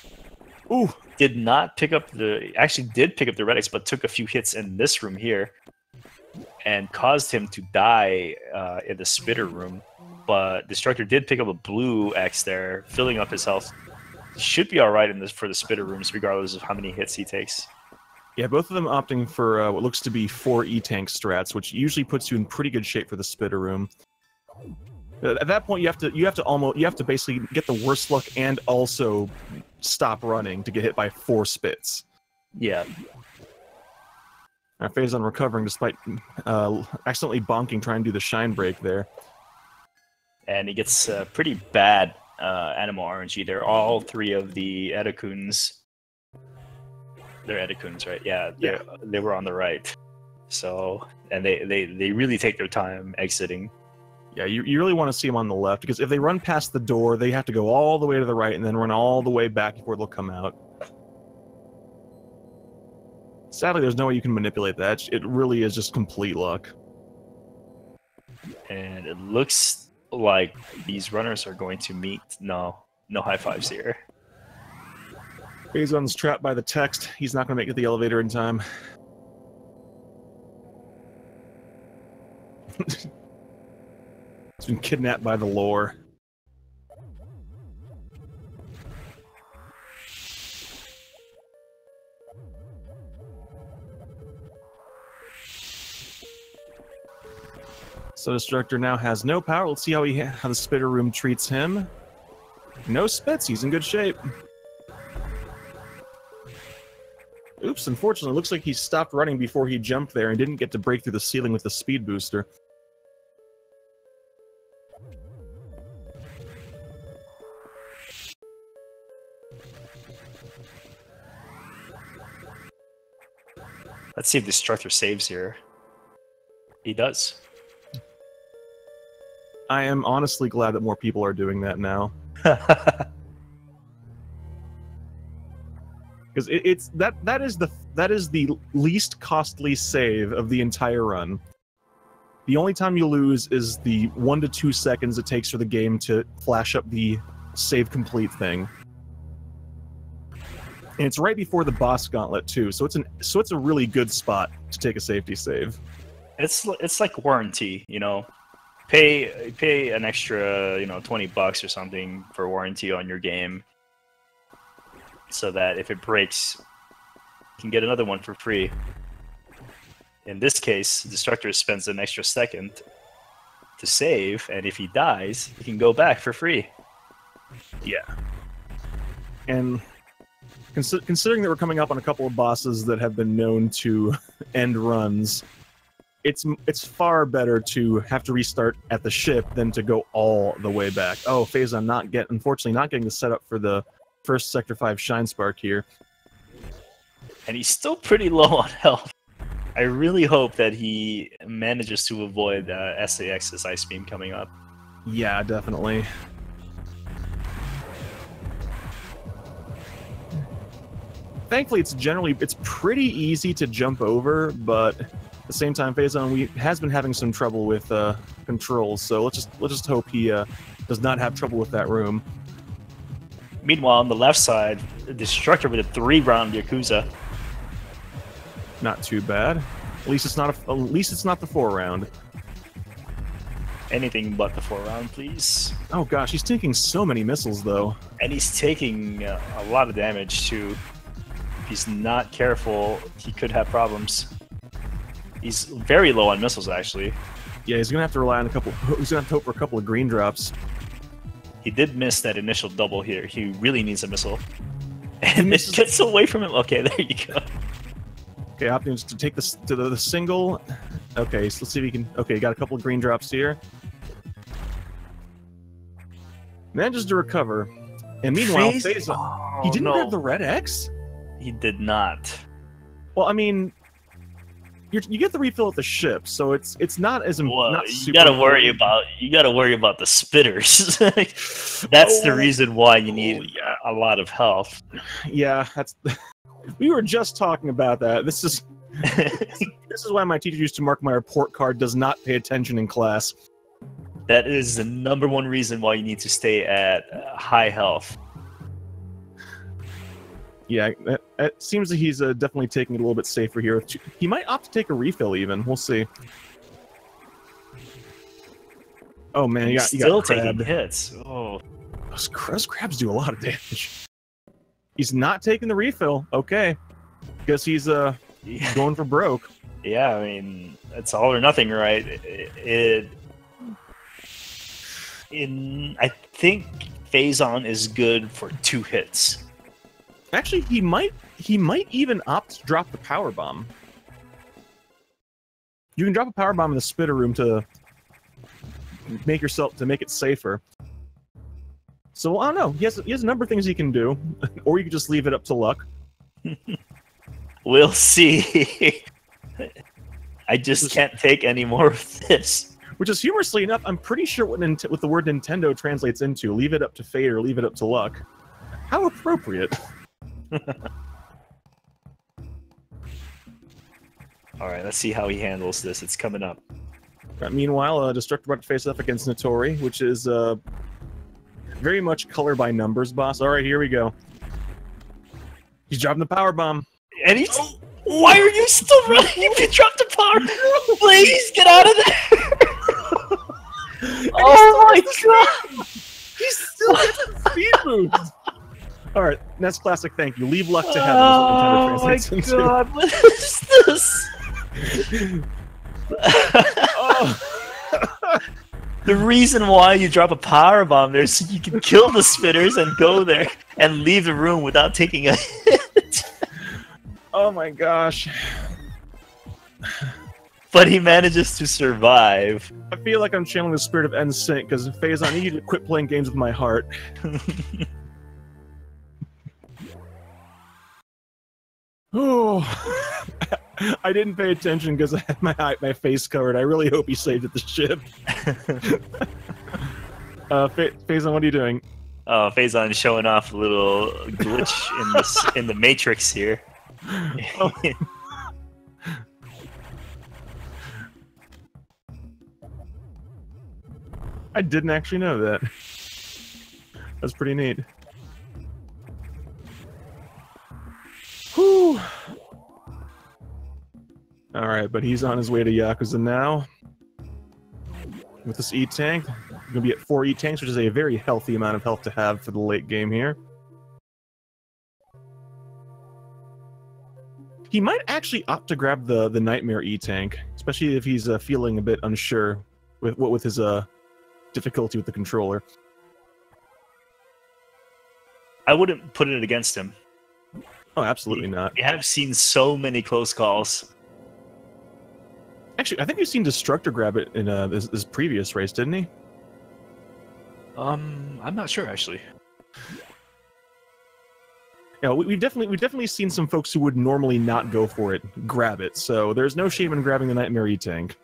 did not pick up actually did pick up the Red X, but took a few hits in this room here and caused him to die in the spitter room. But Destructor did pick up a blue X there, filling up his health. He should be all right for the spitter rooms, regardless of how many hits he takes. Yeah, both of them opting for what looks to be 4 E-tank strats, which usually puts you in pretty good shape for the spitter room. At that point, you have to basically get the worst luck and also stop running to get hit by 4 spits. Yeah. Now, Phazon recovering despite accidentally bonking trying to do the shine break there. And he gets pretty bad animal RNG there. All 3 of the Edakuns. They're Edakuns, right? Yeah, they were on the right. So, and they really take their time exiting. Yeah, you really want to see them on the left, because if they run past the door, they have to go all the way to the right and then run all the way back before they'll come out. Sadly, there's no way you can manipulate that. It really is just complete luck. And it looks like these runners are going to meet. No high fives here. Phazon's trapped by the text. He's not going to make it to the elevator in time. He's been kidnapped by the lore. So Destructor now has no power. Let's see how the spitter room treats him. No spits. He's in good shape. Oops, unfortunately, it looks like he stopped running before he jumped there and didn't get to break through the ceiling with the speed booster. Let's see if Destructor saves here. He does. I am honestly glad that more people are doing that now. Because that is the least costly save of the entire run. The only time you lose is the 1 to 2 seconds it takes for the game to flash up the save complete thing. And it's right before the boss gauntlet too, so it's a really good spot to take a safety save. It's like warranty, you know. Pay an extra, you know, $20 or something for warranty on your game, so that if it breaks, you can get another one for free. In this case, Destructor spends an extra second to save, and if he dies, he can go back for free. Yeah. And considering that we're coming up on a couple of bosses that have been known to end runs, it's far better to have to restart at the ship than to go all the way back. Oh, Phazon unfortunately not getting the setup for the first Sector 5 Shine Spark here. And he's still pretty low on health. I really hope that he manages to avoid SAX's Ice Beam coming up. Yeah, definitely. Thankfully, it's pretty easy to jump over, but at the same time, Phazon has been having some trouble with controls, so let's just hope he does not have trouble with that room. Meanwhile, on the left side, Destructor with a 3-round Yakuza. Not too bad. At least it's not the 4-round. Anything but the 4-round, please. Oh gosh, he's taking so many missiles though. And he's taking a lot of damage too. If he's not careful, he could have problems. He's very low on missiles, actually. Yeah, he's gonna have to rely on he's gonna have to hope for a couple of green drops. He did miss that initial double here. He really needs a missile. And it gets away from him. Okay, there you go. Okay, opting to take this to the single. Okay, so let's see if he can. Okay, got a couple of green drops here. Manages to recover. And meanwhile, Phazon, he didn't grab the red X? He did not. Well, I mean, you get the refill at the ship, so it's not as well. Not you gotta worry about the spitters. That's the reason why you need a lot of health. Yeah, that's. We were just talking about that. This is why my teacher used to mark my report card "does not pay attention in class." That is the #1 reason why you need to stay at high health. Yeah, it seems that he's definitely taking it a little bit safer here. He might opt to take a refill even. We'll see. Oh man, you got taking hits. Oh, those crabs do a lot of damage. He's not taking the refill. Okay, guess he's going for broke. Yeah, I mean it's all or nothing, right? I think Phazon is good for 2 hits. Actually, he might even opt to drop the power bomb. You can drop a power bomb in the spitter room to make it safer. So I don't know. He has a number of things he can do, or you can just leave it up to luck. We'll see. I just can't take any more of this. Which is humorously enough, I'm pretty sure what the word Nintendo translates into: leave it up to fate or leave it up to luck. How appropriate. Alright, let's see how he handles this. It's coming up. Meanwhile, Destructor about to face up against Notori, which is very much color by numbers, boss. Alright, here we go. He's dropping the power bomb. And he's... Why are you still running? You dropped the power! Please, get out of there! Oh my god! He's still getting speed boost! Alright, that's classic thank you. Leave luck to heaven is what Nintendo translates into. Oh my god, what is this? The reason why you drop a power bomb there is so you can kill the spitters and go there and leave the room without taking a hit. Oh my gosh. But he manages to survive. I feel like I'm channeling the spirit of NSYNC, because Phazon, I need you to quit playing games with my heart. Oh, I didn't pay attention because I had my face covered. I really hope he saved at the ship. Phazon, what are you doing? Oh, Phazon is showing off a little glitch in the Matrix here. Oh. I didn't actually know that. That's pretty neat. Whew. Alright, but he's on his way to Yakuza now. With this E-Tank. We're gonna be at 4 E-Tanks, which is a very healthy amount of health to have for the late game here. He might actually opt to grab the Nightmare E-Tank, especially if he's feeling a bit unsure with his difficulty with the controller. I wouldn't put it against him. Oh, absolutely not. We have seen so many close calls. Actually, I think we've seen Destructor grab it in this previous race, didn't he? I'm not sure actually. Yeah, we've definitely seen some folks who would normally not go for it grab it. So there's no shame in grabbing the Nightmare E-Tank.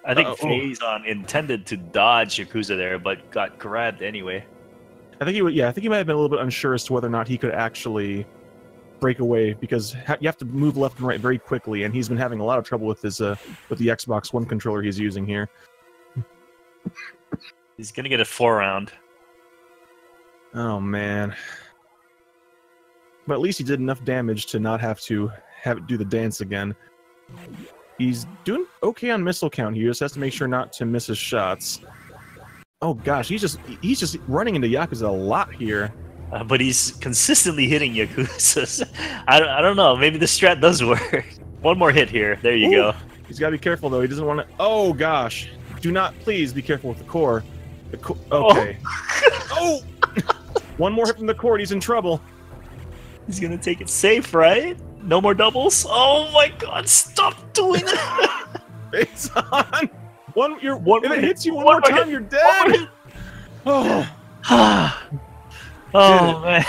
I think Phazon intended to dodge Yakuza there, but got grabbed anyway. I think he might have been a little bit unsure as to whether or not he could actually break away, because you have to move left and right very quickly, and he's been having a lot of trouble with his with the Xbox One controller he's using here. He's gonna get a 4-round. Oh man. But at least he did enough damage to not have to have it do the dance again. He's doing okay on missile count. He just has to make sure not to miss his shots. Oh gosh, he's just running into Yakuza a lot here. But he's consistently hitting Yakuza. I don't know. Maybe the strat does work. One more hit here. There you go. He's got to be careful, though. He doesn't want to... Oh, gosh. Do not, please, be careful with the core. Okay. Oh! One more hit from the core, and he's in trouble. He's going to take it safe, right? No more doubles? Oh, my God. Stop doing that. It's on. If it hits you one more time, you're dead. Oh. Oh man.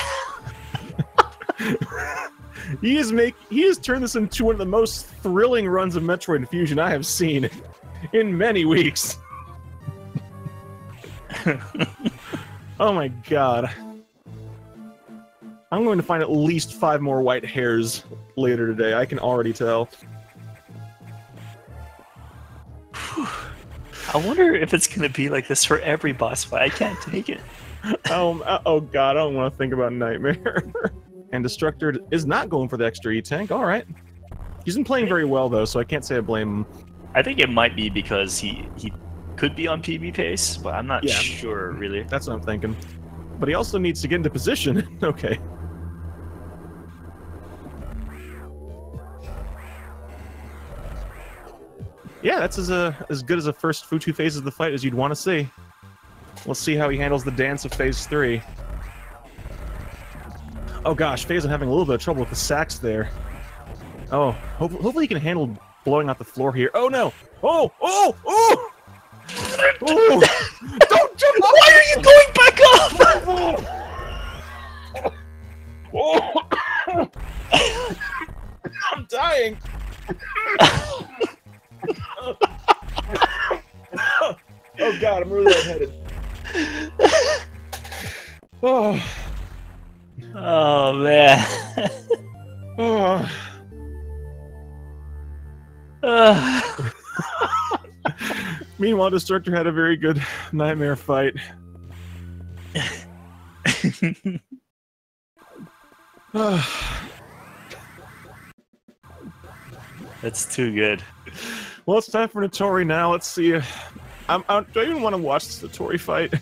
He has turned this into one of the most thrilling runs of Metroid Fusion I have seen in many weeks. Oh my god. I'm going to find at least 5 more white hairs later today, I can already tell. I wonder if it's going to be like this for every boss fight. I can't take it. Oh god, I don't want to think about Nightmare. And Destructor is not going for the extra E-Tank, alright. He's been playing very well though, so I can't say I blame him. I think it might be because he could be on PB pace, but I'm not sure really. That's what I'm thinking. But he also needs to get into position. Okay. Yeah, that's as good as a first 2 phases of the fight as you'd want to see. We'll see how he handles the dance of Phase 3. Oh gosh, Phazon having a little bit of trouble with the sacks there. Oh, hopefully he can handle blowing out the floor here. Oh no! Oh! Oh! Oh! Oh! Don't jump up! Why are you going back up? Oh! I'm dying! Oh god, I'm really lightheaded. Oh. Oh man. Oh. Meanwhile, Destructor had a very good Nightmare fight. That's too good. Well, it's time for Notori now. Let's see. Do I even want to watch this Notori fight?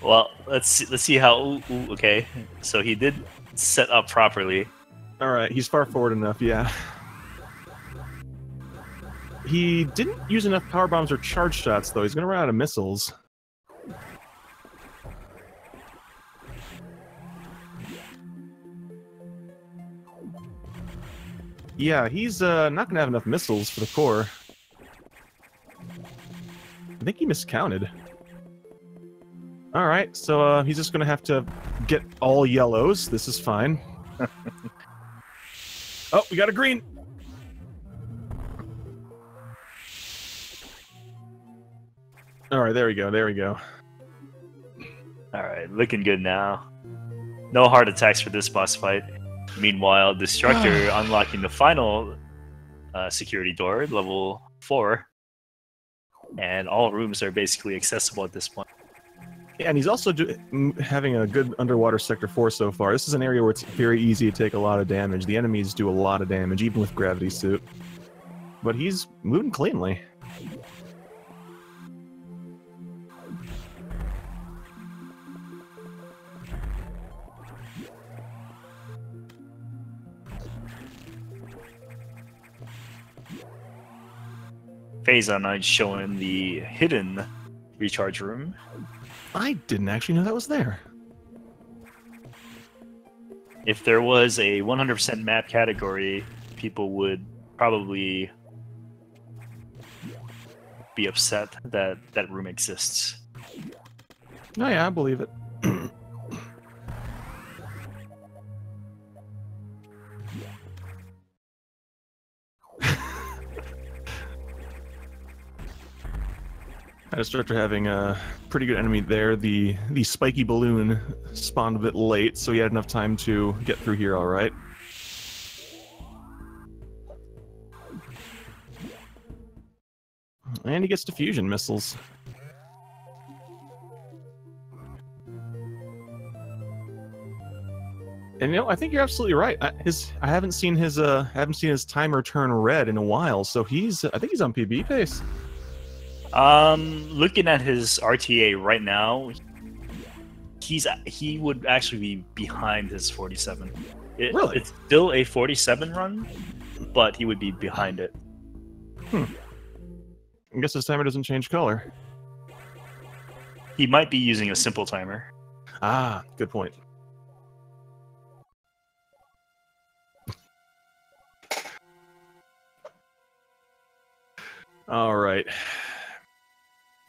Well, let's see how. Ooh, okay, so he did set up properly. All right, he's far forward enough. Yeah. He didn't use enough power bombs or charge shots, though. He's gonna run out of missiles. Yeah, he's not gonna have enough missiles for the core. I think he miscounted. Alright, so he's just gonna have to get all yellows. This is fine. Oh, we got a green! Alright, there we go, there we go. Alright, looking good now. No heart attacks for this boss fight. Meanwhile, Destructor unlocking the final security door, level 4. and all rooms are basically accessible at this point. Yeah, and he's also having a good underwater Sector 4 so far. This is an area where it's very easy to take a lot of damage. The enemies do a lot of damage, even with Gravity Suit. But he's moving cleanly. PhazonKnight showing the hidden recharge room. I didn't actually know that was there. If there was a 100% map category, people would probably be upset that that room exists. Oh yeah, I believe it. Destructor having a pretty good enemy there. The spiky balloon spawned a bit late, so he had enough time to get through here all right. And he gets diffusion missiles. And I think you're absolutely right. I haven't seen his timer turn red in a while, so I think he's on PB pace. Looking at his RTA right now, he would actually be behind his 47. Really? It's still a 47 run, but he would be behind it. I guess his timer doesn't change color. He might be using a simple timer. Ah, good point. All right.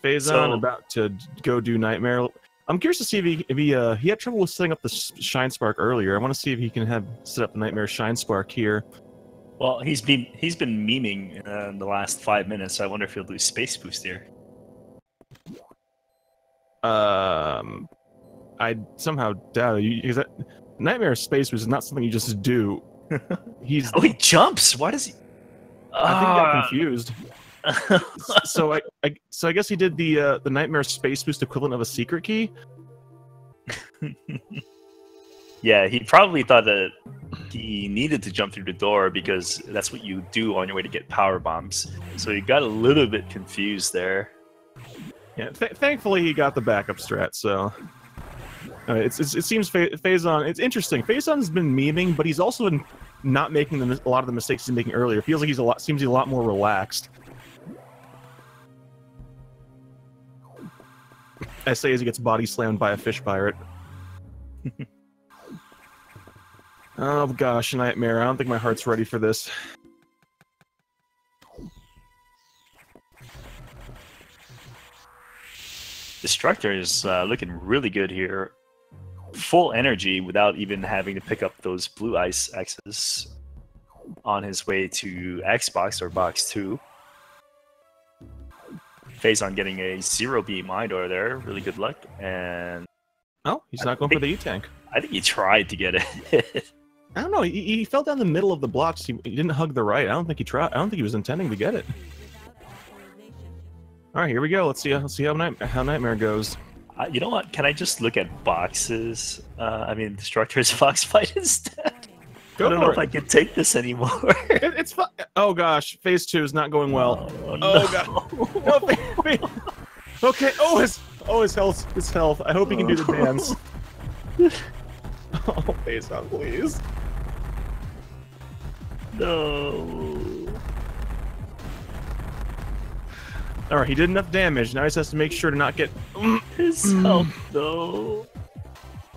Phazon about to go do Nightmare. I'm curious to see if he had trouble with setting up the Shine Spark earlier. I want to see if he can set up the Nightmare Shine Spark here. Well, he's been memeing in the last 5 minutes. So I wonder if he'll do Space Boost here. I somehow doubt it. Because Nightmare Space Boost is not something you just do. Oh, he jumps. Why does he? I think he got confused. So I guess he did the Nightmare Space Boost equivalent of a secret key. Yeah, he probably thought that he needed to jump through the door because that's what you do on your way to get power bombs. So he got a little bit confused there. Yeah, thankfully he got the backup strat. So it seems Phazon. It's interesting. Phazon's been memeing, but he's also been not making a lot of the mistakes he's making earlier. It feels like seems a lot more relaxed. I say as he gets body slammed by a fish pirate. Oh gosh, Nightmare. I don't think my heart's ready for this. Destructor is looking really good here. Full energy without even having to pick up those blue ice X's on his way to Xbox or Box 2. Phazon getting a 0B Mindor there. Really good luck. And oh, he's not going for the E-Tank. I think he tried to get it. I don't know. He fell down the middle of the blocks. He didn't hug the right. I don't think he tried. I don't think he was intending to get it. All right, here we go. Let's see how Nightmare goes. You know what? Can I just look at boxes? I mean, Destructor's box fight instead. I don't know if I can take this anymore. It's fun. Oh gosh, phase 2 is not going well. Oh, no. God. No, okay. Oh his health. I hope he can do the dance. Oh, Phazon, please. No. All right, he did enough damage. Now he just has to make sure to not get His health, though.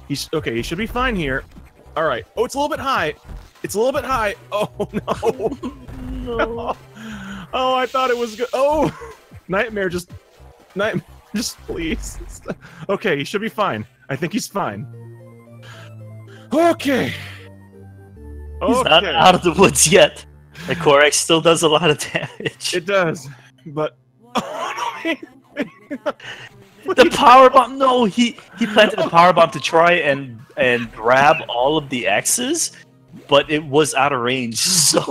He's okay. He should be fine here. All right. Oh, it's a little bit high. Oh no. No. Oh, I thought it was good. Oh, Nightmare, just please. Okay, he should be fine. I think he's fine. Okay. He's not out of the woods yet. The Corex still does a lot of damage. It does, but oh no. The power bomb. No, he planted a power bomb to try and grab all of the X's, but it was out of range. So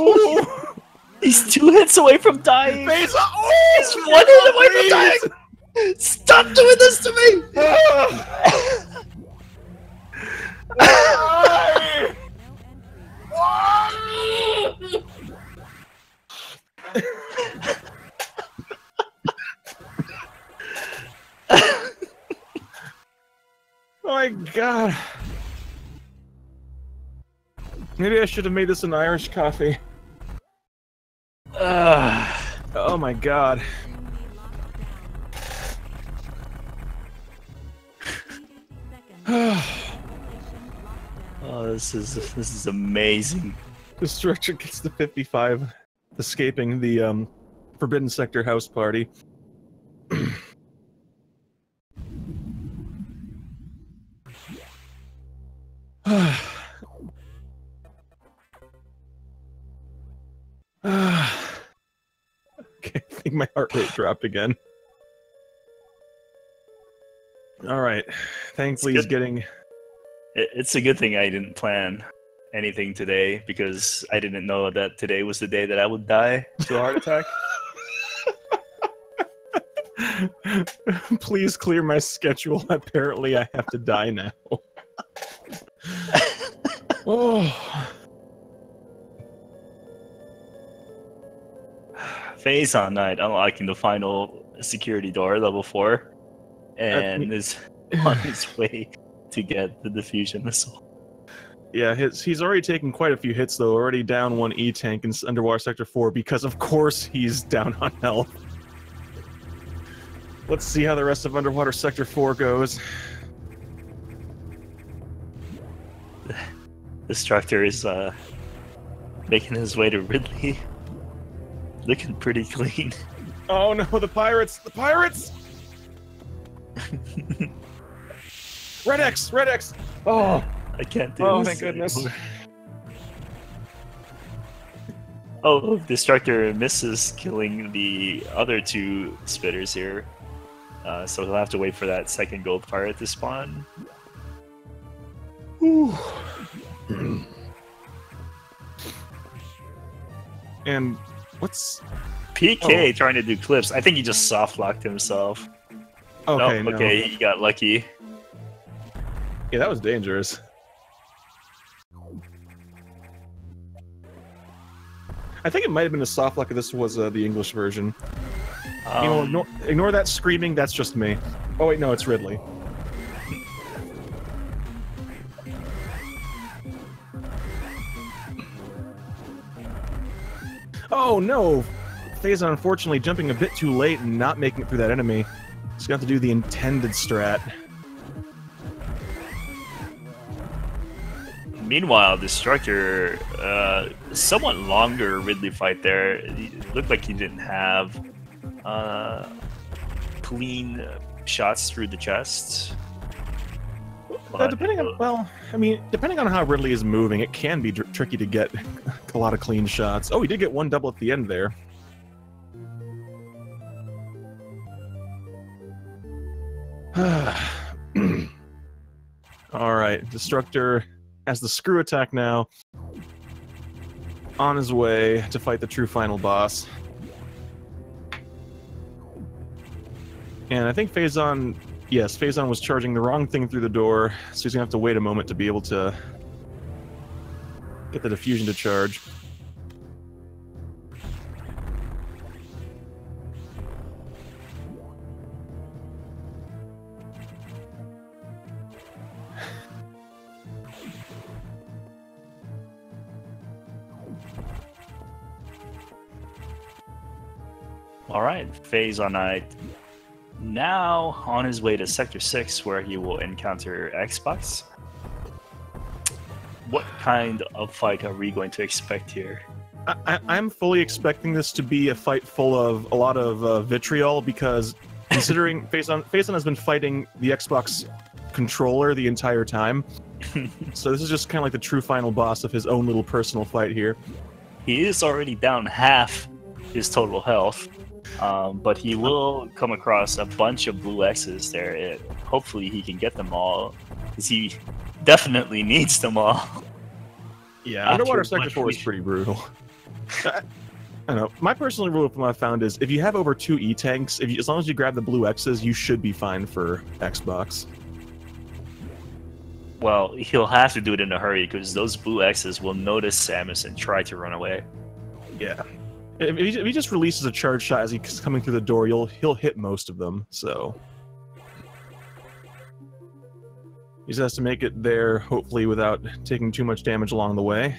He's 2 hits away from dying. Phazon! Oh, He's 1 hit away from dying. Stop doing this to me! Why? Oh my god. Maybe I should have made this an Irish coffee. Oh my god. Oh, this is amazing. Destructor gets the 55, escaping the Forbidden Sector house party. Okay, I think my heart rate dropped again. Alright, thankfully he's getting... It's a good thing I didn't plan anything today, because I didn't know that today was the day that I would die to a heart attack. Please clear my schedule. Apparently I have to die now. Oh. PhazonKnight unlocking the final security door, level 4, and is on his way to get the diffusion missile. Yeah, he's already taken quite a few hits, though. Already down 1 E-tank in Underwater Sector 4, because of course he's down on health. Let's see how the rest of Underwater Sector 4 goes. Destructor is making his way to Ridley. Looking pretty clean. Oh no, the pirates! The pirates! Red X! Red X! Oh! I can't do Oh, this thank goodness. anymore. Oh, Destructor misses killing the other 2 spitters here. So he'll have to wait for that second gold pirate to spawn. Ooh. And what's... PK trying to do clips. I think he just soft locked himself. Okay, Nope, no. okay, he got lucky. Yeah, that was dangerous. I think it might have been a soft lock if this was the English version. You know, ignore that screaming, that's just me. Oh wait, no, it's Ridley. Oh no! Phazon unfortunately jumping a bit too late and not making it through that enemy. He's got to do the intended strat. Meanwhile, Destructor, somewhat longer Ridley fight there. It looked like he didn't have clean shots through the chest. Depending on, well, I mean, depending on how Ridley is moving, it can be tricky to get a lot of clean shots. Oh, he did get 1 double at the end there. Alright, Destructor has the screw attack now. On his way to fight the true final boss. And I think Phazon... Yes, Phazon was charging the wrong thing through the door, so he's gonna have to wait a moment to be able to get the diffusion to charge. Alright, PhazonKnight now on his way to Sector 6, where he will encounter Xbox. What kind of fight are we going to expect here? I'm fully expecting this to be a fight full of a lot of vitriol, because considering Phazon has been fighting the Xbox controller the entire time, so this is just kind of like the true final boss of his own little personal fight here. He is already down half his total health. But he will come across a bunch of blue X's there. Hopefully he can get them all, because he definitely needs them all. Yeah, Underwater Sector 4 is pretty brutal. I don't know. My personal rule of thumb I found is if you have over 2 E-tanks, as long as you grab the blue X's, you should be fine for Xbox. Well, he'll have to do it in a hurry because those blue X's will notice Samus and try to run away. Yeah. If he just releases a charge shot as he's coming through the door, he'll hit most of them, so... He just has to make it there, hopefully without taking too much damage along the way.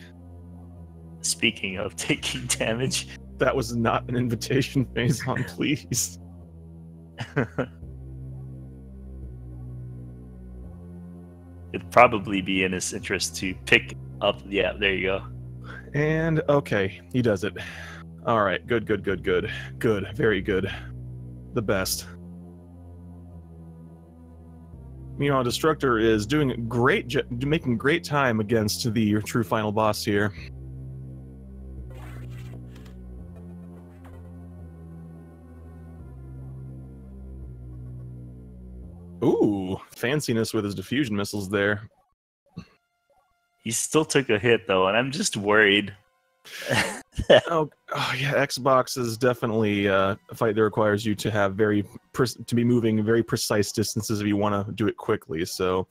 Speaking of taking damage... That was not an invitation, Phazon, please. It'd probably be in his interest to pick up... Yeah, there you go. And, okay, he does it. Alright, good. Good, very good. The best. Meanwhile, Destructor is doing making great time against the true final boss here. Ooh, fanciness with his diffusion missiles there. He still took a hit, though, and I'm just worried. oh yeah, Xbox is definitely a fight that requires you to have to be moving very precise distances if you want to do it quickly. So,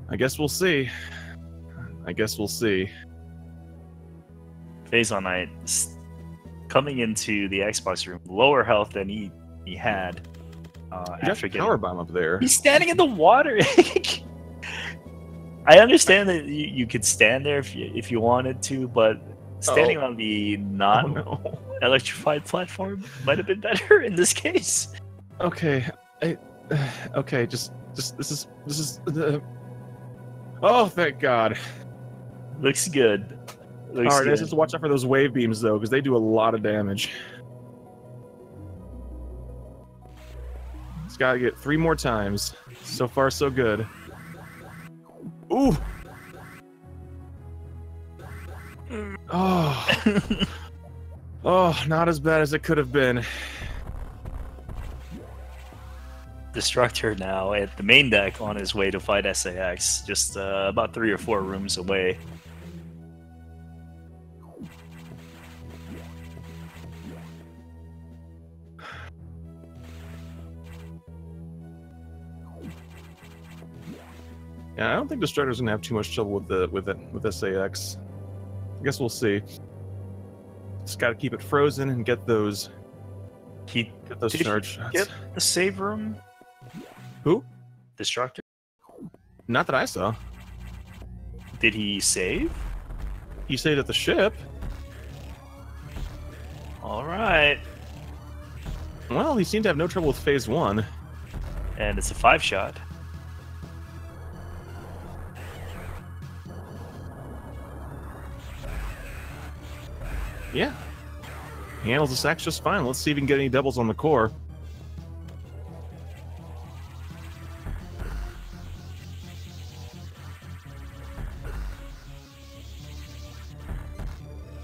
I guess we'll see. PhazonKnight coming into the Xbox room, lower health than he had. After getting power bomb up there. He's standing in the water. I understand that you could stand there if you wanted to, but standing on the electrified platform might have been better in this case. Okay, okay, just this is. Oh, thank God. Looks good. All right, let's just watch out for those wave beams though, because they do a lot of damage. It's got to get 3 more times. So far, so good. Ooh. Oh. Oh, not as bad as it could have been. Destructor now at the main deck on his way to fight SAX, just about 3 or 4 rooms away. Yeah, I don't think Destructor's gonna have too much trouble with SAX. I guess we'll see. Just gotta keep it frozen and get those. Get those charge shots. Get the save room. Who? Destructor. Not that I saw. Did he save? He saved at the ship. All right. Well, he seemed to have no trouble with phase 1. And it's a 5-shot. Yeah. He handles the sacks just fine. Let's see if we can get any doubles on the core.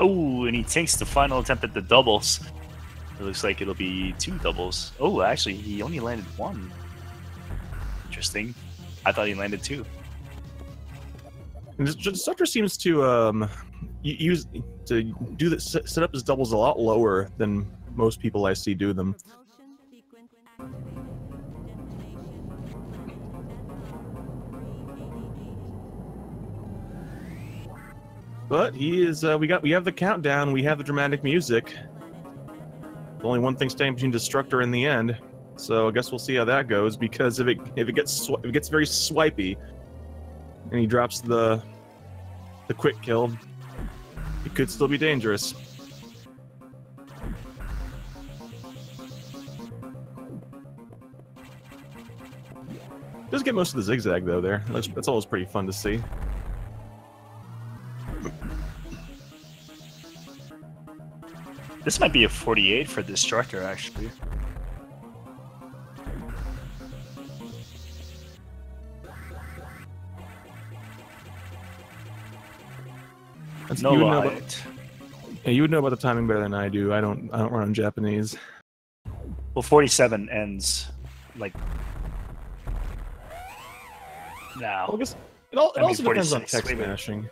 Oh, and he takes the final attempt at the doubles. It looks like it'll be 2 doubles. Oh, actually, he only landed 1. Interesting. I thought he landed 2. And the Destructor seems to set up his doubles a lot lower than most people I see do them. Propulsion sequence activated. Destination 388. But he is. We have the countdown. We have the dramatic music. There's only one thing standing between Destructor and the end. So I guess we'll see how that goes. Because if it gets very swipey, and he drops the quick kill, it could still be dangerous. Does get most of the zigzag though there. That's always pretty fun to see. This might be a 48 for Destructor, actually. No light. Yeah, you would know about the timing better than I do. I don't run on Japanese. Well, 47 ends like now. Well, I guess it also depends on 46. text Wait. smashing.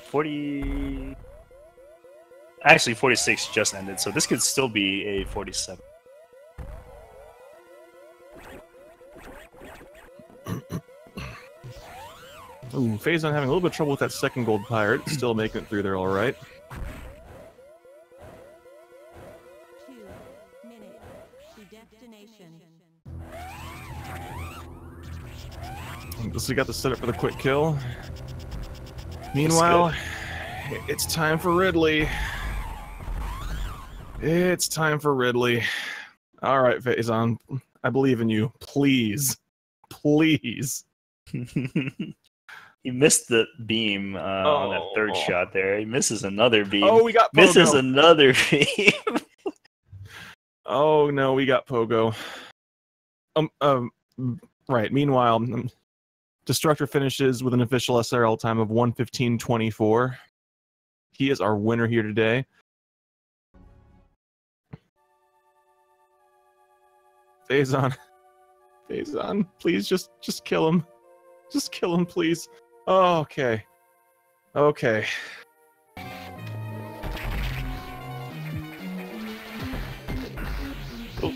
40. Actually, 46 just ended, so this could still be a 47. Ooh, Phazon having a little bit of trouble with that second gold pirate. Still making it through there all right. 2 minutes to destination. So we got the setup for the quick kill. Meanwhile, it's time for Ridley. It's time for Ridley. All right, Phazon, I believe in you. Please, please. He missed the beam on that third shot there. He misses another beam. Oh, we got Pogo. Misses another beam. Oh no, we got Pogo. Right. Meanwhile, Destructor finishes with an official SRL time of 1:15.24. He is our winner here today. Phazon, please just kill him. Just kill him, please. Oh, okay. Okay. Oh,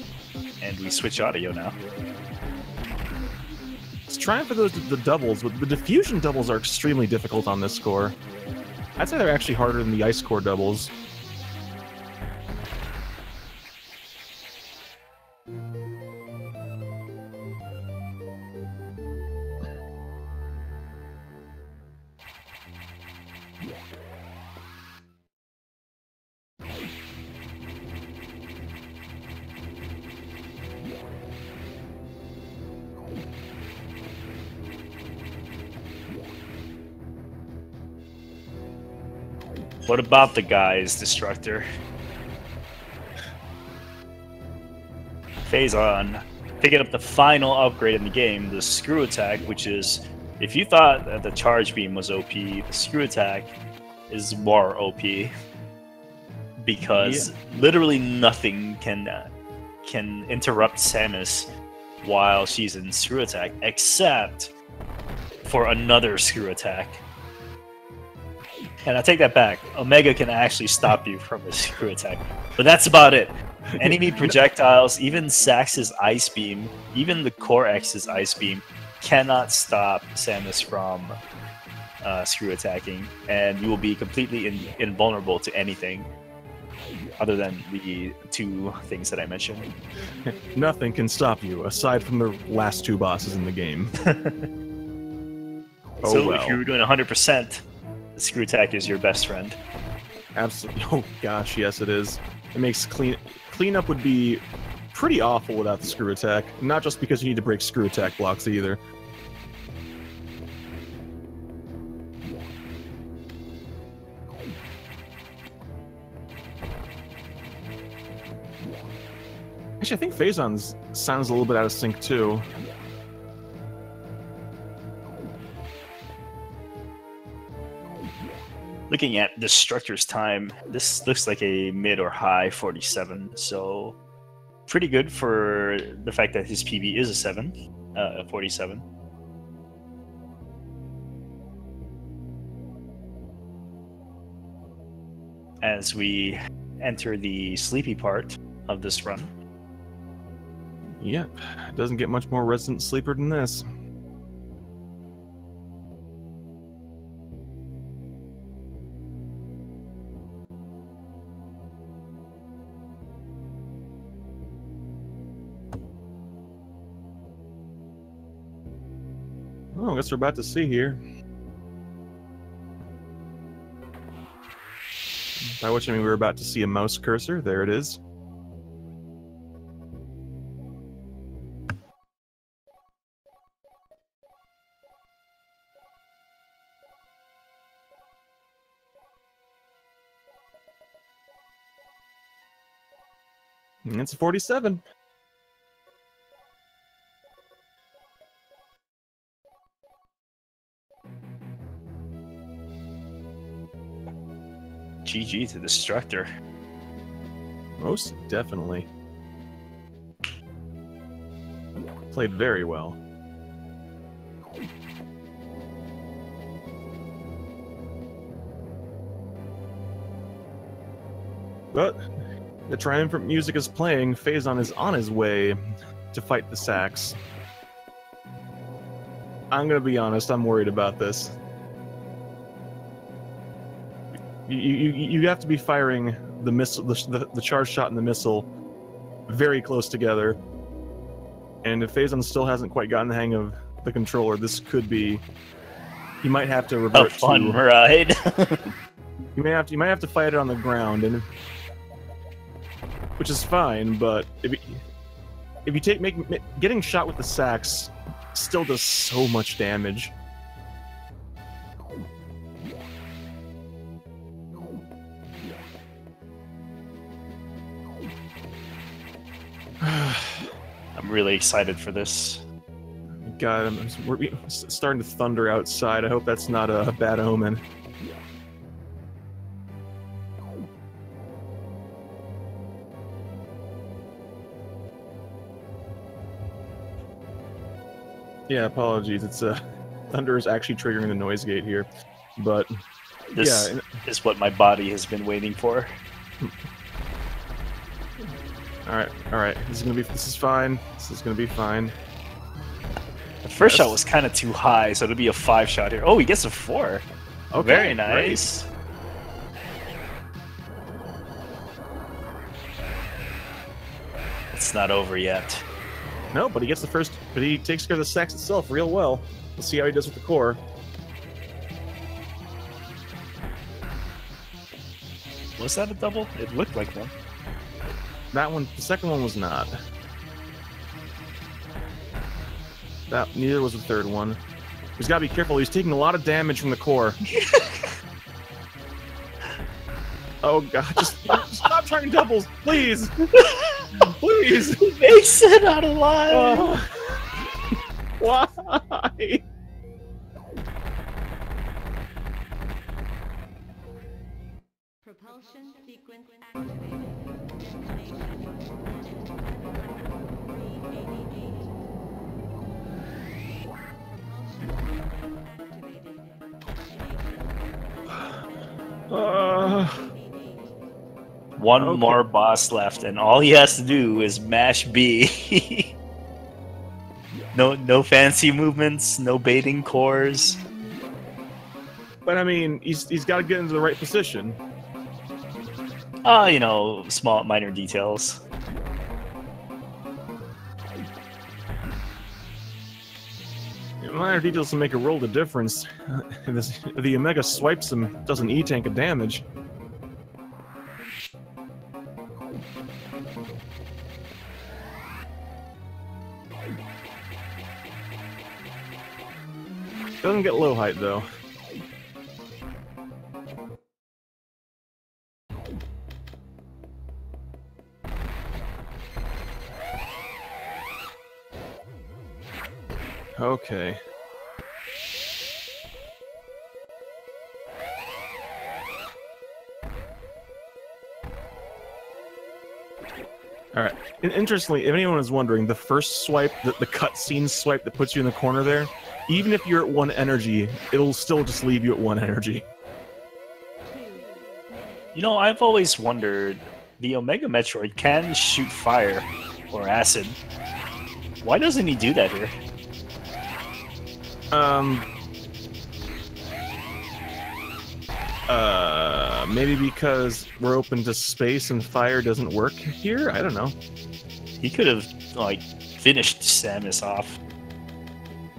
and we switch audio now. It's trying for the doubles, but the diffusion doubles are extremely difficult on this score. I'd say they're actually harder than the ice core doubles. What about the guys, Destructor? Phazon picking up the final upgrade in the game, the Screw Attack, which is, if you thought that the Charge Beam was OP, the Screw Attack is more OP. Because literally nothing can interrupt Samus while she's in Screw Attack, except for another Screw Attack. And I take that back. Omega can actually stop you from a Screw Attack. But that's about it. Enemy projectiles, even Sax's Ice Beam, even the Core X's Ice Beam, cannot stop Samus from Screw Attacking. And you will be completely invulnerable to anything other than the two things that I mentioned. Nothing can stop you, aside from the last two bosses in the game. So if you were doing 100%, Screw Attack is your best friend. Absolutely. Oh gosh, yes it is. It makes cleanup would be pretty awful without the Screw Attack. Not just because you need to break Screw Attack blocks either. Actually, I think Phazon's sounds a little bit out of sync too. Looking at Destructor's time, this looks like a mid or high 47, so pretty good for the fact that his PB is a 47. As we enter the sleepy part of this run. Yep, doesn't get much more resident sleeper than this. Oh, I guess we're about to see here. By which I mean we're about to see a mouse cursor. There it is. And it's a 47. GG to Destructor. Most definitely. Played very well. But the triumphant music is playing. Phazon is on his way to fight the Sax. I'm gonna be honest, I'm worried about this. You have to be firing the missile, the charge shot and the missile very close together. And if Phazon still hasn't quite gotten the hang of the controller, this could be. He might have to revert A fun to. ride. You might have to fight it on the ground, and which is fine. But if you getting shot with the sax still does so much damage. I'm really excited for this. God, we're starting to thunder outside. I hope that's not a bad omen. Yeah, apologies. It's thunder is actually triggering the noise gate here, but This yeah, is what my body has been waiting for. all right. This is fine. This is gonna be fine. The first Yes. shot was kind of too high, so it'll be a 5 shot here. Oh, he gets a 4. Okay, Very great. nice. It's not over yet. No, but he gets the first. But he takes care of the sax itself real well. We'll see how he does with the core. Was that a double? It looked like one. That one, the second one was not. That neither was the third one. He's got to be careful. He's taking a lot of damage from the core. Oh god! Just stop trying doubles, please, please. He makes it out alive. Why? Propulsion sequence activated. Destination. 388. Propulsion sequence activated. One Okay. more boss left, and all he has to do is mash B. No fancy movements, no baiting cores. But I mean, he's got to get into the right position. Small minor details. Minor details will make a world of difference. The Omega swipes him, does an E-tank of damage. Doesn't get low height though. Okay. Alright. Interestingly, if anyone is wondering, the first swipe, the cutscene swipe that puts you in the corner there, even if you're at 1 energy, it'll still just leave you at 1 energy. I've always wondered, the Omega Metroid can shoot fire or acid. Why doesn't he do that here? Maybe because we're open to space and fire doesn't work here? I don't know. He could have, finished Samus off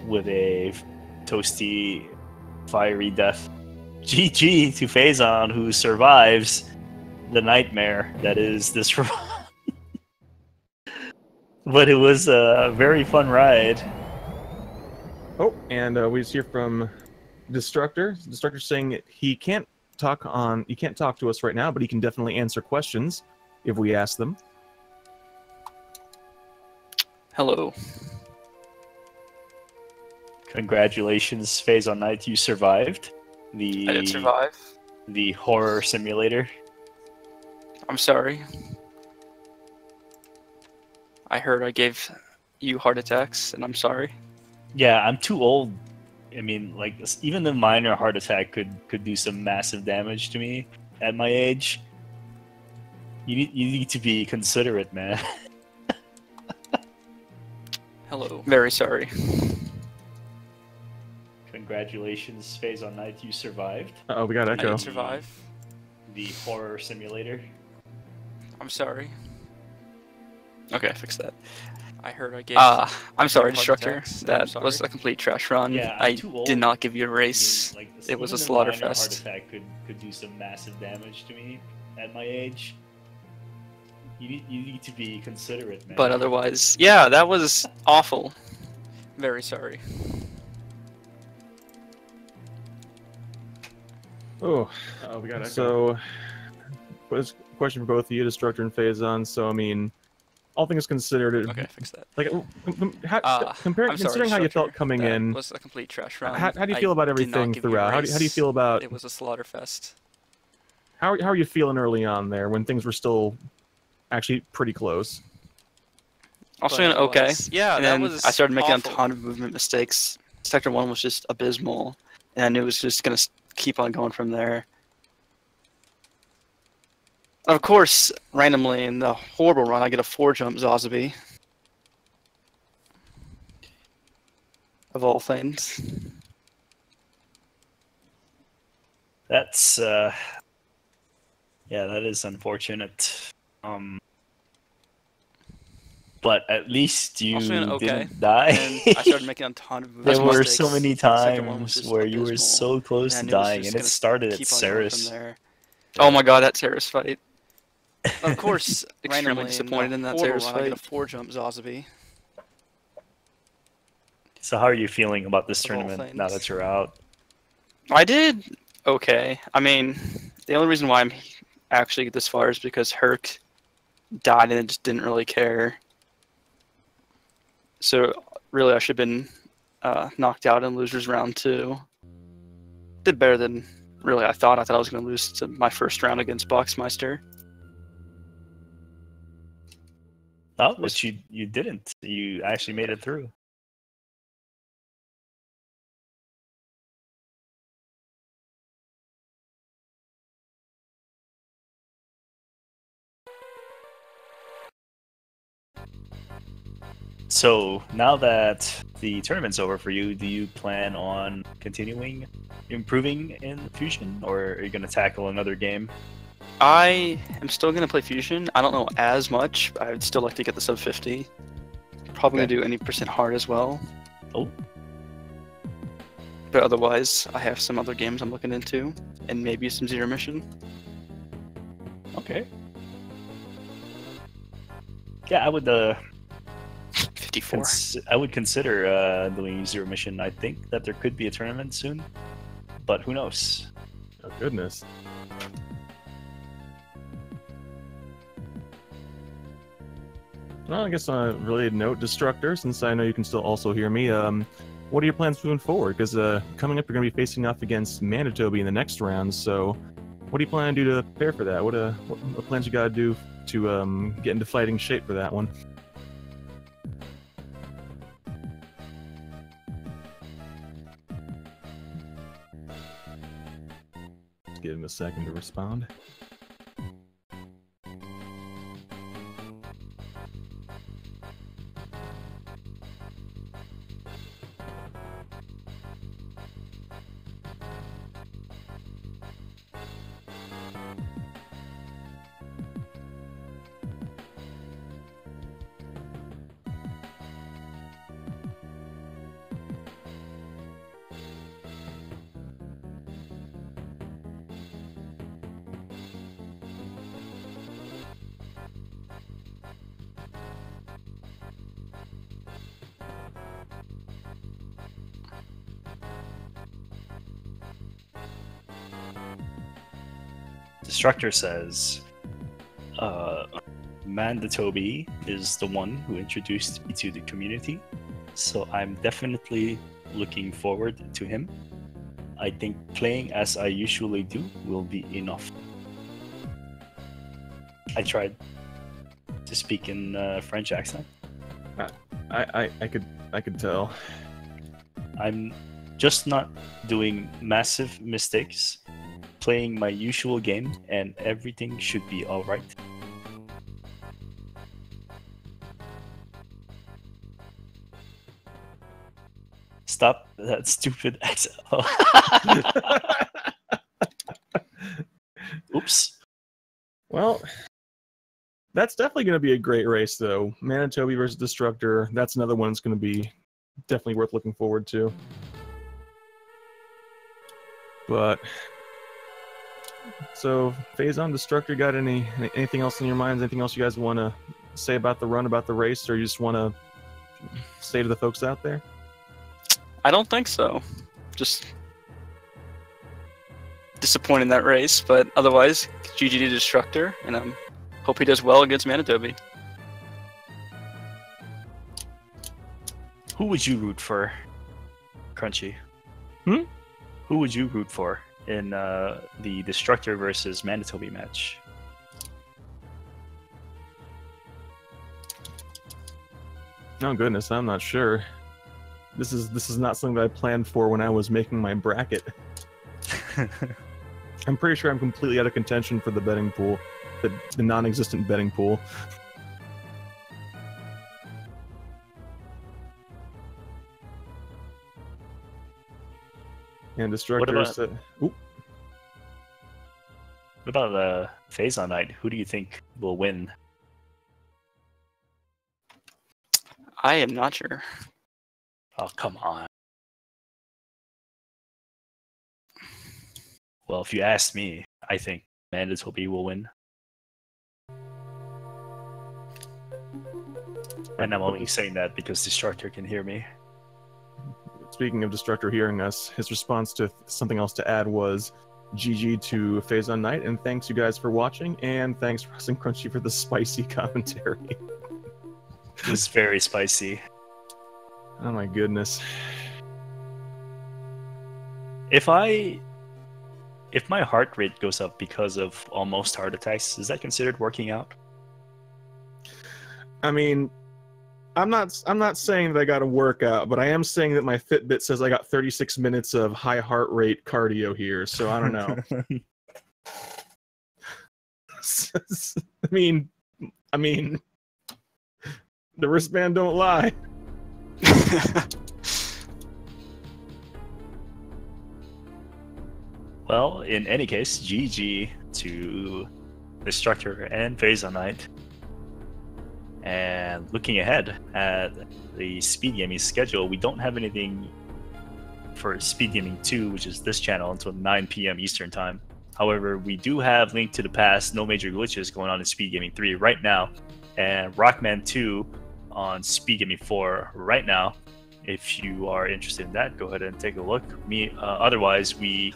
with a toasty, fiery death. GG to Phazon, who survives the nightmare that is this run. But it was a very fun ride. Oh, and we just hear from Destructor. Destructor saying he can't talk to us right now, but he can definitely answer questions if we ask them. Hello. Congratulations, PhazonKnight, you survived I did survive. the horror simulator. I'm sorry. I heard I gave you heart attacks, and I'm sorry. Yeah, I'm too old. I mean, even the minor heart attack could do some massive damage to me at my age. You need to be considerate, man. Hello. Very sorry. Congratulations, PhazonKnight, you survived Oh, we got I Echo. didn't survive. the horror simulator. I'm sorry. Okay, I fixed that. I heard I gave. I'm sorry, heart Destructor. attacks. I'm That sorry. was a complete trash run. Yeah, I'm I too old. did not give you a I race. mean, like, It was a even slaughter minor fest. Heart attack could do some massive damage to me at my age. You need to be considerate, man. But otherwise, yeah, that was awful. Very sorry. Oh, We got Echo. so question for both of you, Destructor and Phazon. So I mean, all things considered, Okay, I fixed that. like I'm sorry, considering how you felt Destructor. coming That in, was a complete trash run. how do you feel about I did not everything give you a throughout? How do you race. feel about It was a slaughter fest. how are you feeling early on there when things were still actually pretty close? Also, But it okay. was- yeah, and that then was I started making awful. a ton of movement mistakes. Sector 1 was just abysmal, and it was just going to keep on going from there. Of course, randomly in the horrible run, I get a 4-jump Zazabi. Of all things. That's yeah, that is unfortunate. But at least you Also, okay. didn't die. And I started making a ton of movement There were mistakes. so many Sector 1 was times just where you were abysmal, so close to and it was dying, just and it gonna started at keep on going Ceres. from there. Oh my god, that Ceres fight. Of course, extremely randomly disappointed in that Ceres fight. I get a 4-jump Zazabi. So how are you feeling about this Of all tournament now things. that you're out? I did okay. I mean, the only reason why I'm actually this far is because Herc died and it just didn't really care. So really, I should have been knocked out in losers round 2. Did better than really I thought. I thought I was going to lose to my first round against Boxmeister. Oh, but you didn't. You actually made it through. So now that the tournament's over for you, do you plan on continuing improving in Fusion, or are you going to tackle another game? I am still going to play Fusion. I don't know as much. I would still like to get the sub 50. Probably going to do any percent hard as well. Oh. But otherwise, I have some other games I'm looking into, and maybe some Zero Mission. Okay. Yeah, I would 54. I would consider doing Zero Mission. I think that there could be a tournament soon, but who knows? Oh goodness. Well, I guess on a related note, Destructor, since I know you can still also hear me, what are your plans moving forward? Because coming up, you're going to be facing off against Manitoba in the next round, so what do you plan to do to prepare for that? What plans you got to do to get into fighting shape for that one? Just give him a second to respond. Destructor says, Mandatobi is the one who introduced me to the community, so I'm definitely looking forward to him. I think playing as I usually do will be enough. I tried to speak in French accent. I could tell. I'm just not doing massive mistakes, playing my usual game, and everything should be alright. Stop that stupid XL. Oops. Well, that's definitely going to be a great race, though. Manitobi versus Destructor. That's another one that's going to be definitely worth looking forward to. But so, Phazon, Destructor, got anything else in your minds? Anything else you guys want to say about the run, about the race, or you just want to say to the folks out there? I don't think so. Just disappointed in that race, but otherwise, GG to Destructor, and I hope he does well against Manitobi. Who would you root for, Crunchy? Hmm? Who would you root for in the Destructor versus Manitobi match? Oh goodness, I'm not sure. This is not something that I planned for when I was making my bracket. I'm pretty sure I'm completely out of contention for the betting pool, the non-existent betting pool. And Destructor What said, "Oop." What about PhazonKnight? Who do you think will win? I am not sure. Oh, come on. Well, if you ask me, I think Manitobi will win. And I'm only saying that because Destructor can hear me. Speaking of Destructor hearing us, his response to something else to add was GG to PhazonKnight, and thanks you guys for watching, and thanks Russ and Crunchy for the spicy commentary. It was very spicy. Oh my goodness. If my heart rate goes up because of almost heart attacks, is that considered working out? I mean, I'm not saying that I got a workout, but I am saying that my Fitbit says I got 36 minutes of high heart rate cardio here, so I don't know. I mean, the wristband don't lie. Well, in any case, GG to Destructor and PhazonKnight. And looking ahead at the Speed Gaming schedule, we don't have anything for Speed Gaming 2, which is this channel, until 9 p.m. Eastern Time. However, we do have Link to the Past, No Major Glitches going on in Speed Gaming 3 right now, and Rockman 2 on Speed Gaming 4 right now. If you are interested in that, go ahead and take a look. Otherwise, we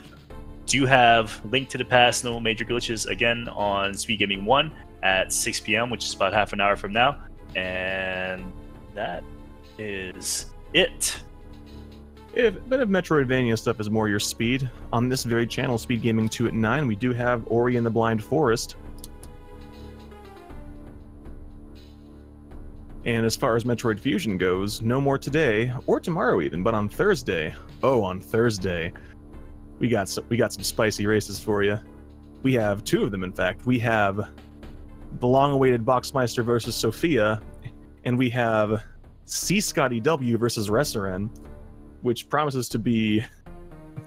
do have Link to the Past, No Major Glitches again on Speed Gaming 1 at 6 p.m., which is about half an hour from now. And that is it. If a bit of Metroidvania stuff is more your speed, on this very channel, Speed Gaming 2 at 9, we do have Ori and the Blind Forest. And as far as Metroid Fusion goes, no more today, or tomorrow even, but on Thursday. Oh, on Thursday. We got some spicy races for you. We have two of them, in fact. We have the long-awaited Boxmeister versus Sophia, and we have C. Scotty W versus Resserin, which promises to be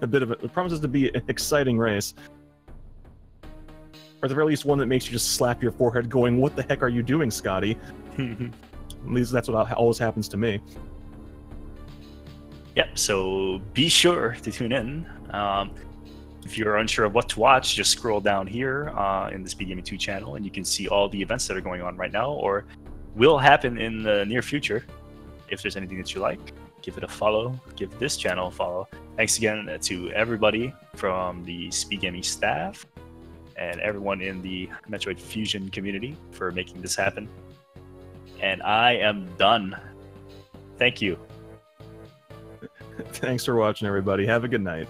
an exciting race. Or at the very least, one that makes you just slap your forehead going, "What the heck are you doing, Scotty?" At least that's what always happens to me. Yep, so be sure to tune in. If you're unsure of what to watch, just scroll down here in the Speed Gaming 2 channel, and you can see all the events that are going on right now, or will happen in the near future. If there's anything that you like, give it a follow, give this channel a follow. Thanks again to everybody from the Speed Gaming staff and everyone in the Metroid Fusion community for making this happen. And I am done. Thank you. Thanks for watching, everybody. Have a good night.